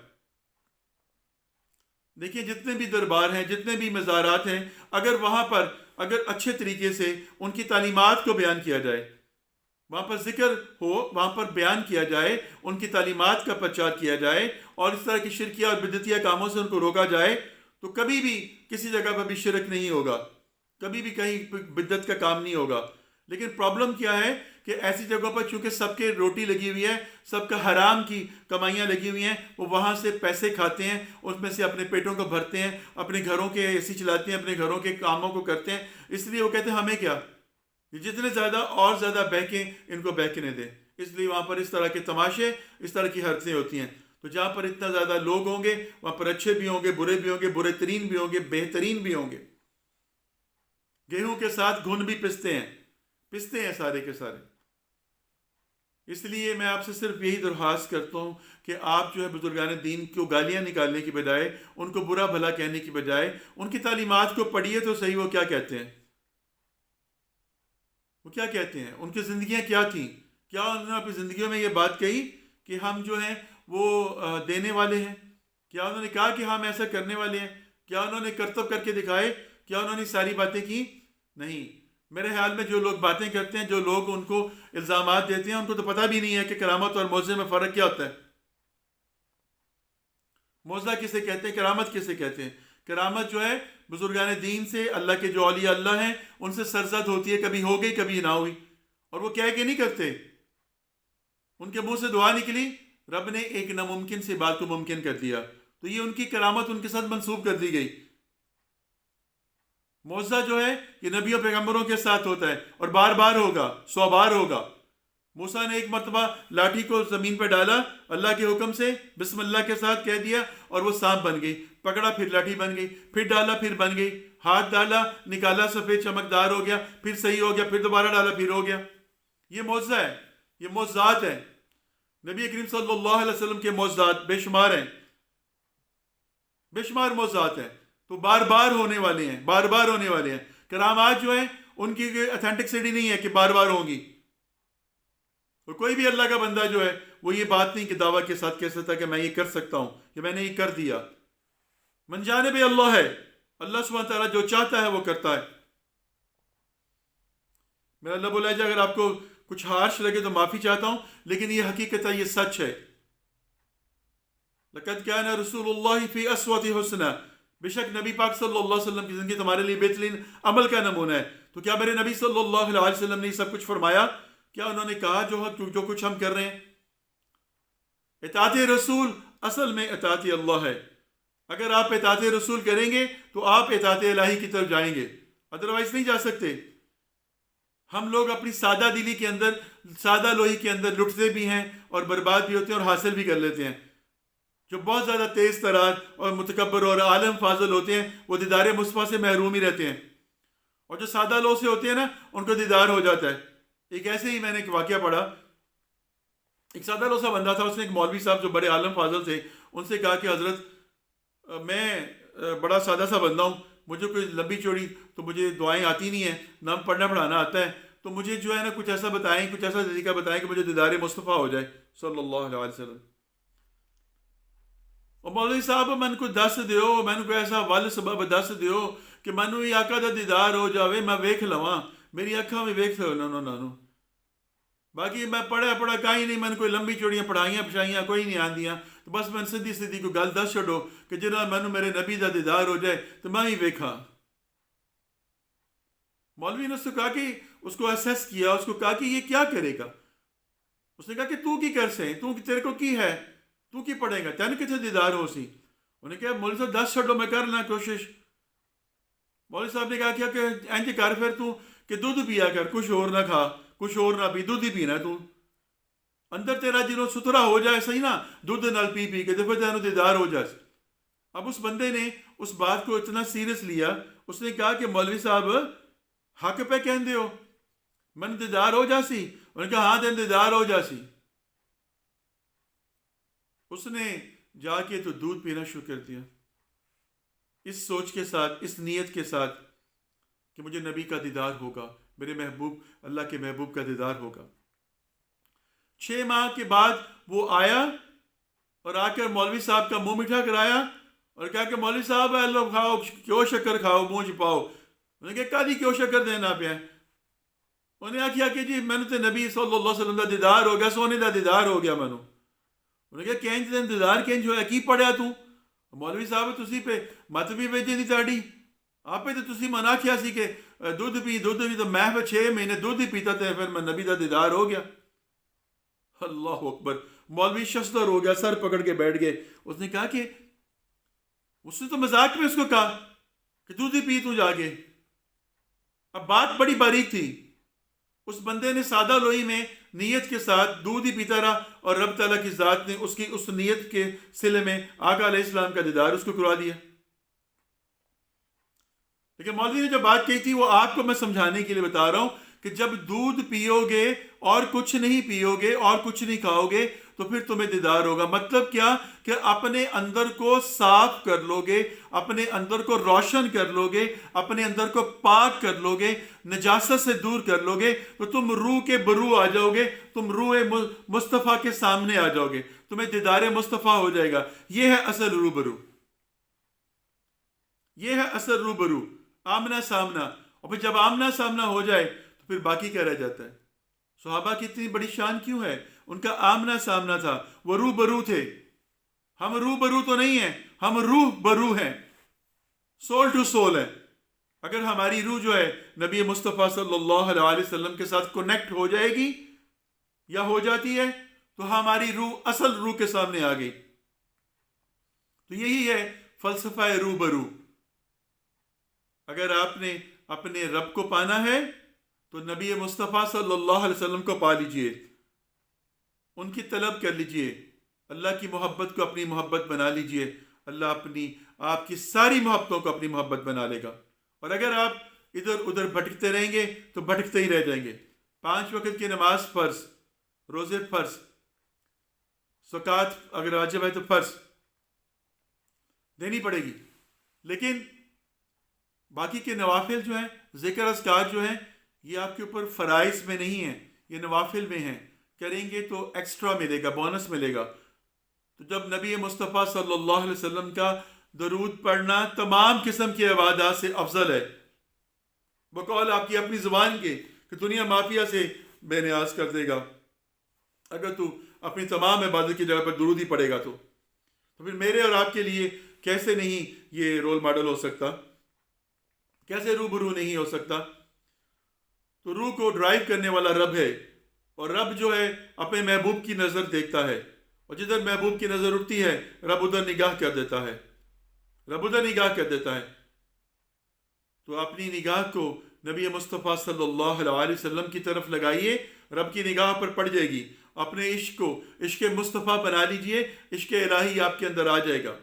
دیکھیے جتنے بھی دربار ہیں، جتنے بھی مزارات ہیں، اگر وہاں پر اگر اچھے طریقے سے ان کی تعلیمات کو بیان کیا جائے، وہاں پر ذکر ہو، وہاں پر بیان کیا جائے، ان کی تعلیمات کا پرچار کیا جائے اور اس طرح کی شرکیہ اور بدعتیہ کاموں سے ان کو روکا جائے، تو کبھی بھی کسی جگہ پر بھی شرک نہیں ہوگا، کبھی بھی کہیں بدعت کا کام نہیں ہوگا. لیکن پرابلم کیا ہے کہ ایسی جگہوں پر چونکہ سب کے روٹی لگی ہوئی ہے، سب کا حرام کی کمائیاں لگی ہوئی ہیں، وہ وہاں سے پیسے کھاتے ہیں، اس میں سے اپنے پیٹوں کو بھرتے ہیں، اپنے گھروں کے اے سی چلاتے ہیں، اپنے گھروں کے کاموں کو کرتے ہیں. اس لیے وہ کہتے ہیں ہمیں کیا، جتنے زیادہ اور زیادہ بہکیں ان کو بہکنے دیں. اس لیے وہاں پر اس طرح کے تماشے، اس طرح کی حرکتیں ہوتی ہیں. تو جہاں پر اتنا زیادہ لوگ ہوں گے وہاں پر اچھے بھی ہوں گے، برے بھی ہوں گے، برے ترین بھی ہوں گے، بہترین بھی ہوں گے. گیہوں کے ساتھ گھن بھی پستے ہیں سارے کے سارے. اس لیے میں آپ سے صرف یہی درخواست کرتا ہوں کہ آپ جو ہے بزرگان دین کو گالیاں نکالنے کی بجائے، ان کو برا بھلا کہنے کی بجائے، ان کی تعلیمات کو پڑھیے تو صحیح. وہ کیا کہتے ہیں، وہ کیا کہتے ہیں، ان کی زندگیاں کیا تھیں؟ کیا انہوں نے اپنی زندگیوں میں یہ بات کہی کہ ہم جو ہیں وہ دینے والے ہیں؟ کیا انہوں نے کہا کہ ہم ایسا کرنے والے ہیں؟ کیا انہوں نے کرتب کر کے دکھائے؟ کیا انہوں نے ساری باتیں کی؟ نہیں. میرے خیال میں جو لوگ باتیں کرتے ہیں، جو لوگ ان کو الزامات دیتے ہیں، ان کو تو پتہ بھی نہیں ہے کہ کرامت اور معجزے میں فرق کیا ہوتا ہے. معجزہ کسے کہتے ہیں، کرامت کسے کہتے ہیں؟ کرامت جو ہے بزرگان دین سے، اللہ کے جو اولیاء اللہ ہیں ان سے سرزد ہوتی ہے، کبھی ہو گئی کبھی نہ ہوئی، اور وہ کہہ کے نہیں کرتے. ان کے منہ سے دعا نکلی، رب نے ایک ناممکن سی بات کو ممکن کر دیا، تو یہ ان کی کرامت ان کے ساتھ منسوب کر دی گئی. معجزہ جو ہے یہ نبیوں پیغمبروں کے ساتھ ہوتا ہے اور بار بار ہوگا، 100 بار ہوگا. موسیٰ نے ایک مرتبہ لاٹھی کو زمین پہ ڈالا اللہ کے حکم سے، بسم اللہ کے ساتھ کہہ دیا، اور وہ سانپ بن گئی. پکڑا پھر لاٹھی بن گئی، پھر ڈالا پھر بن گئی، ہاتھ ڈالا نکالا سفید چمکدار ہو گیا، پھر صحیح ہو گیا، پھر دوبارہ ڈالا پھر ہو گیا. یہ معجزہ ہے، یہ معجزات ہیں. نبی کریم صلی اللہ علیہ وسلم کے معجزات بے شمار ہیں، بے شمار معجزات ہیں. تو بار بار ہونے والے ہیں، بار بار ہونے والے ہیں. کرامات جو ہیں ان کی اتھینٹکسٹی نہیں ہے کہ بار بار ہوں گی. اور کوئی بھی اللہ کا بندہ جو ہے وہ یہ بات نہیں کہ دعویٰ کے ساتھ کہہ سکتا کہ میں یہ کر سکتا ہوں کہ میں نے یہ کر دیا. من جانب اللہ ہے، اللہ سبحانہ تعالیٰ جو چاہتا ہے وہ کرتا ہے. میرا لب و لہجہ اگر آپ کو کچھ ہارش لگے تو معافی چاہتا ہوں، لیکن یہ حقیقت ہے، یہ سچ ہے. لقد كان رسول اللہ فی اسوۃ حسنہ، بے شک نبی پاک صلی اللہ علیہ وسلم کی زندگی تمہارے لیے بہترین عمل کا نمونہ ہے. تو کیا میرے نبی صلی اللہ علیہ وسلم نے یہ سب کچھ فرمایا؟ کیا انہوں نے کہا جو کچھ ہم کر رہے ہیں؟ اطاعت رسول اصل میں اطاعت اللہ ہے. اگر آپ اطاعت رسول کریں گے تو آپ اطاعت الہی کی طرف جائیں گے، ادروائز نہیں جا سکتے. ہم لوگ اپنی سادہ دلی کے اندر، سادہ لوہی کے اندر لٹتے بھی ہیں اور برباد بھی ہوتے ہیں اور حاصل بھی کر لیتے ہیں. جو بہت زیادہ تیز ترار اور متکبر اور عالم فاضل ہوتے ہیں وہ دیدار مصطفیٰ سے محروم ہی رہتے ہیں، اور جو سادہ لوگ سے ہوتے ہیں نا ان کو دیدار ہو جاتا ہے. ایک ایسے ہی میں نے ایک واقعہ پڑھا، ایک سادہ لوگ سا بندہ تھا، اس نے ایک مولوی صاحب جو بڑے عالم فاضل تھے ان سے کہا کہ حضرت میں بڑا سادہ سا بندہ ہوں، مجھے کوئی لمبی چوڑی تو مجھے دعائیں آتی نہیں ہیں، نہ پڑھنا پڑھانا آتا ہے، تو مجھے جو ہے نا کچھ ایسا بتائیں، کچھ ایسا طریقہ بتائیں کہ مجھے دیدار مصطفیٰ ہو جائے صلی اللہ علیہ وسلم۔ اور مولوی صاحب مین کو دس دیو، مین کو ایسا ول سبب دس دیو کہ مینو بھی آقا دا دیدار ہو جاوے، میں ویکھ لواں، میری اکھاں بھی ویکھ لو۔ باقی میں پڑھا کہیں نہیں، میں نے کوئی لمبی چوڑیاں پڑھائیاں پچھائیاں کوئی نہیں آندیاں، تو بس میں سیدھی سیدھی کوئی گل دس چھڈو کہ جنہاں مینو میرے نبی دا دیدار ہو جائے تو میں ہی ویکھاں۔ مولوی نے اس کو کہا کہ اس کو اسیس کیا، اس کو کہا کہ یہ کیا کرے گا؟ اس نے کہا کہ تو کی کر سیں، تو تیرے کو کی ہے، تو کی پڑھے گا، تین کتنے دیدار ہو سی؟ انہوں نے کہا مولوی صاحب دس چھڈو، میں کر لیں کوشش۔ مولوی صاحب نے کہا کہ انج کر پھر تو کہ دودھ پیا کر، کچھ اور نہ کھا، کچھ اور نہ پی، دودھ ہی پینا تو، اندر تیرا جنوں ستھرا ہو جائے صحیح نا، دودھ نال پی پی کے تو پھر تینوں دیدار ہو جائے۔ اب اس بندے نے اس بات کو اتنا سیریس لیا، اس نے کہا کہ مولوی صاحب حق پہ کہندے ہو، من دیدار ہو جاسی؟ انہوں نے کہا ہاں تین دیدار ہو جاسی۔ اس نے جا کے تو دودھ پینا شروع کر دیا، اس سوچ کے ساتھ، اس نیت کے ساتھ کہ مجھے نبی کا دیدار ہوگا، میرے محبوب، اللہ کے محبوب کا دیدار ہوگا۔ 6 ماہ کے بعد وہ آیا اور آ کر مولوی صاحب کا منہ میٹھا کرایا اور کہا کہ مولوی صاحب اے لو کھاؤ، کیوں شکر کھاؤ، منہ چھپاؤ۔ انہوں نے کہا کدی کیوں شکر دینا پیا؟ انہوں نے آخیا کہ جی میں نے تو نبی صلی اللہ علیہ وسلم کا دیدار ہو گیا، سونے کا دیدار ہو گیا مینو۔ انہوں نے کہا کینج دن دیدار کینج ہویا، کی پڑھیا تو؟ مولوی صاحب تسی پہ مت بھی ویجے دی تاڑی، آپ پہ تو تسی منع کیا سی کہ دودھ پی، تو میں پہ 6 مہینے دودھ ہی پیتا تھا، پھر میں نبی کا دیدار ہو گیا۔ اللہ اکبر، مولوی ششدر ہو گیا، سر پکڑ کے بیٹھ گئے۔ اس نے کہا کہ اس نے تو مذاق میں اس کو کہا کہ دودھ ہی پی تو جا کے۔ اب بات بڑی باریک تھی، اس بندے نے سادہ لوئی میں نیت کے ساتھ دودھ ہی پیتا رہا، اور رب تعالیٰ کی ذات نے اس کی اس نیت کے صلے میں آقا علیہ السلام کا دیدار اس کو کروا دیا۔ لیکن مولوی نے جو بات کہی تھی وہ آپ کو میں سمجھانے کے لیے بتا رہا ہوں کہ جب دودھ پیو گے اور کچھ نہیں پیو گے اور کچھ نہیں کھاؤ گے تو پھر تمہیں دیدار ہوگا۔ مطلب کیا کہ اپنے اندر کو صاف کر لو گے، اپنے اندر کو روشن کر لو گے، اپنے اندر کو پاک کر لو گے، نجاست سے دور کر لو گے تو تم روح کے برو آ جاؤ گے، تم روح مصطفیٰ کے سامنے آ جاؤ گے، تمہیں دیدار مصطفیٰ ہو جائے گا۔ یہ ہے اصل روبرو، یہ ہے اصل روبرو، آمنا سامنا۔ اور پھر جب آمنا سامنا ہو جائے تو پھر باقی کیا رہ جاتا ہے؟ صحابہ کی اتنی بڑی شان کیوں ہے؟ ان کا آمنا سامنا تھا، وہ روح برو تھے۔ ہم روح برو تو نہیں ہیں، ہم روح برو ہیں، سول ٹو سول ہے۔ اگر ہماری روح جو ہے نبی مصطفیٰ صلی اللہ علیہ وسلم کے ساتھ کنیکٹ ہو جائے گی یا ہو جاتی ہے تو ہماری روح اصل روح کے سامنے آ گئی۔ تو یہی ہے فلسفہ روح برو۔ اگر آپ نے اپنے رب کو پانا ہے تو نبی مصطفیٰ صلی اللہ علیہ وسلم کو پا لیجئے، ان کی طلب کر لیجئے، اللہ کی محبت کو اپنی محبت بنا لیجئے، اللہ آپ کی ساری محبتوں کو اپنی محبت بنا لے گا۔ اور اگر آپ ادھر ادھر بھٹکتے رہیں گے تو بھٹکتے ہی رہ جائیں گے۔ 5 وقت کی نماز فرض، روزے فرض، زکوٰۃ اگر واجب ہے تو فرض دینی پڑے گی، لیکن باقی کے نوافل جو ہیں، ذکر اذکار جو ہیں، یہ آپ کے اوپر فرائض میں نہیں ہیں، یہ نوافل میں ہیں، کریں گے تو ایکسٹرا ملے گا، بونس ملے گا۔ تو جب نبی مصطفیٰ صلی اللہ علیہ وسلم کا درود پڑھنا تمام قسم کی عبادات سے افضل ہے، بقول آپ کی اپنی زبان کے کہ دنیا مافیا سے بے نیاز کر دے گا اگر تو اپنی تمام عبادت کی جگہ پر درود ہی پڑھے گا تو پھر میرے اور آپ کے لیے کیسے نہیں یہ رول ماڈل ہو سکتا، کیسے روبرو نہیں ہو سکتا؟ تو روح کو ڈرائیو کرنے والا رب ہے، اور رب جو ہے اپنے محبوب کی نظر دیکھتا ہے، اور جدھر محبوب کی نظر اٹھتی ہے رب ادھر نگاہ کر دیتا ہے، رب ادھر نگاہ کر دیتا ہے۔ تو اپنی نگاہ کو نبی مصطفیٰ صلی اللہ علیہ وسلم کی طرف لگائیے، رب کی نگاہ پر پڑ جائے گی۔ اپنے عشق کو عشق مصطفیٰ بنا لیجئے، عشق الہی آپ کے اندر آ جائے گا،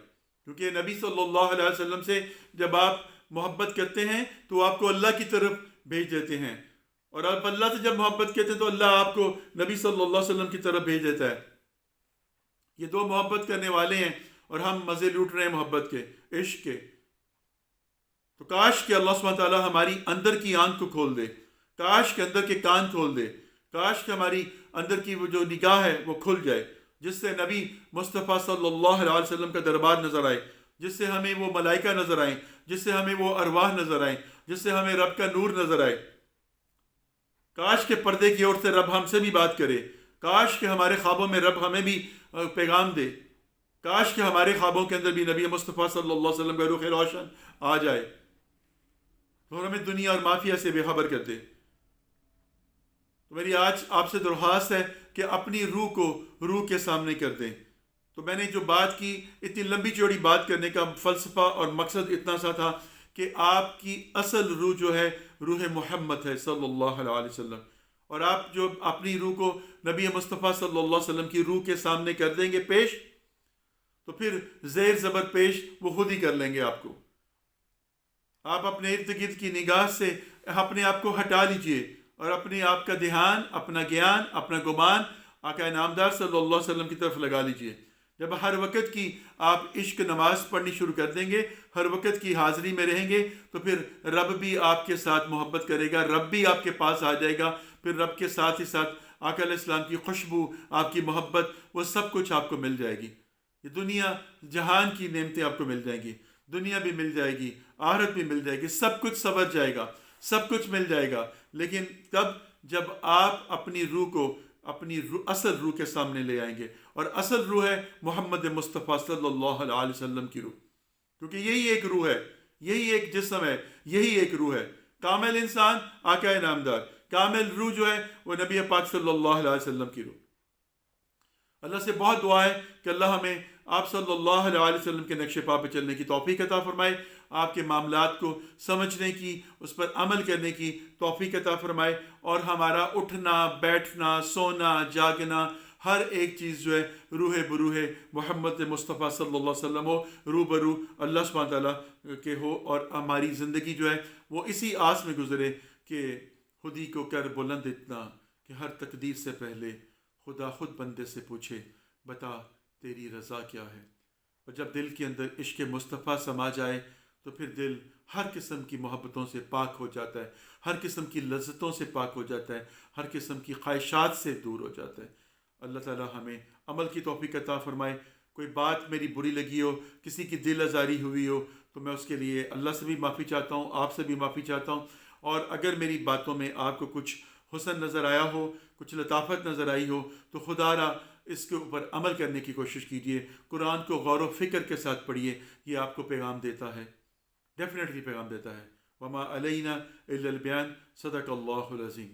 کیونکہ نبی صلی اللہ علیہ وسلم سے جب آپ محبت کرتے ہیں تو آپ کو اللہ کی طرف بھیج دیتے ہیں، اور آپ اللہ سے جب محبت کرتے ہیں تو اللہ آپ کو نبی صلی اللہ علیہ وسلم کی طرف بھیج دیتا ہے۔ یہ دو محبت کرنے والے ہیں اور ہم مزے لوٹ رہے ہیں محبت کے، عشق کے۔ تو کاش کہ اللہ سبحانہ تعالیٰ ہماری اندر کی آنکھ کو کھول دے، کاش کہ اندر کے کان کھول دے، کاش کہ ہماری اندر کی وہ جو نگاہ ہے وہ کھل جائے، جس سے نبی مصطفیٰ صلی اللہ علیہ وسلم کا دربار نظر آئے، جس سے ہمیں وہ ملائکہ نظر آئیں، جس سے ہمیں وہ ارواح نظر آئیں، جس سے ہمیں رب کا نور نظر آئے۔ کاش کہ پردے کی اور سے رب ہم سے بھی بات کرے، کاش کہ ہمارے خوابوں میں رب ہمیں بھی پیغام دے، کاش کہ ہمارے خوابوں کے اندر بھی نبی مصطفیٰ صلی اللہ علیہ وسلم کا روح روشن آ جائے اور ہمیں دنیا اور مافیا سے بے خبر کر دے۔ تو میری آج آپ سے درخواست ہے کہ اپنی روح کو روح کے سامنے کر دیں۔ تو میں نے جو بات کی، اتنی لمبی چوڑی بات کرنے کا فلسفہ اور مقصد اتنا سا تھا کہ آپ کی اصل روح جو ہے روح محمد ہے صلی اللہ علیہ وسلم، اور آپ جو اپنی روح کو نبی مصطفیٰ صلی اللہ علیہ وسلم کی روح کے سامنے کر دیں گے پیش، تو پھر زیر زبر پیش وہ خود ہی کر لیں گے آپ کو۔ آپ اپنے ارد گرد کی نگاہ سے اپنے آپ کو ہٹا لیجئے اور اپنے آپ کا دھیان، اپنا گیان، اپنا گمان آقا انعامدار صلی اللہ علیہ وسلم کی طرف لگا لیجئے۔ جب ہر وقت کی آپ عشق نماز پڑھنی شروع کر دیں گے، ہر وقت کی حاضری میں رہیں گے، تو پھر رب بھی آپ کے ساتھ محبت کرے گا، رب بھی آپ کے پاس آ جائے گا، پھر رب کے ساتھ ہی ساتھ آقا علیہ السلام کی خوشبو، آپ کی محبت، وہ سب کچھ آپ کو مل جائے گی۔ یہ دنیا جہان کی نعمتیں آپ کو مل جائیں گی، دنیا بھی مل جائے گی، آخرت بھی مل جائے گی، سب کچھ سنور جائے گا، سب کچھ مل جائے گا، لیکن تب جب آپ اپنی روح کو اپنی اصل روح کے سامنے لے آئیں گے، اور اصل روح ہے محمد مصطفیٰ صلی اللہ علیہ وسلم کی روح، کیونکہ یہی ایک روح ہے، یہی ایک جسم ہے، یہی ایک روح ہے۔ کامل انسان آقا انعامدار، کامل روح جو ہے وہ نبی پاک صلی اللہ علیہ وسلم کی روح۔ اللہ سے بہت دعا ہے کہ اللہ ہمیں آپ صلی اللہ علیہ وسلم کے نقش پا پہ چلنے کی توفیق عطا فرمائے، آپ کے معاملات کو سمجھنے کی، اس پر عمل کرنے کی توفیق عطا فرمائے، اور ہمارا اٹھنا، بیٹھنا، سونا، جاگنا، ہر ایک چیز جو ہے روح بروح محمد مصطفیٰ صلی اللہ علیہ وسلم ہو، روح بروح اللہ سبحانہ تعالیٰ کے ہو، اور ہماری زندگی جو ہے وہ اسی آس میں گزرے کہ خودی کو کر بلند اتنا کہ ہر تقدیر سے پہلے خدا خود بندے سے پوچھے بتا تیری رضا کیا ہے۔ اور جب دل کے اندر عشق مصطفیٰ سما جائے تو پھر دل ہر قسم کی محبتوں سے پاک ہو جاتا ہے، ہر قسم کی لذتوں سے پاک ہو جاتا ہے، ہر قسم کی خواہشات سے دور ہو جاتا ہے۔ اللہ تعالیٰ ہمیں عمل کی توفیق عطا فرمائے۔ کوئی بات میری بری لگی ہو، کسی کی دل آزاری ہوئی ہو، تو میں اس کے لیے اللہ سے بھی معافی چاہتا ہوں، آپ سے بھی معافی چاہتا ہوں، اور اگر میری باتوں میں آپ کو کچھ حسن نظر آیا ہو، کچھ لطافت نظر آئی ہو، تو خدا را اس کے اوپر عمل کرنے کی کوشش کیجیے۔ قرآن کو غور و فکر کے ساتھ پڑھیے، یہ آپ کو پیغام دیتا ہے، ڈیفینیٹلی پیغام دیتا ہے۔ وما علینا الا البیان، صدق اللہ العظیم۔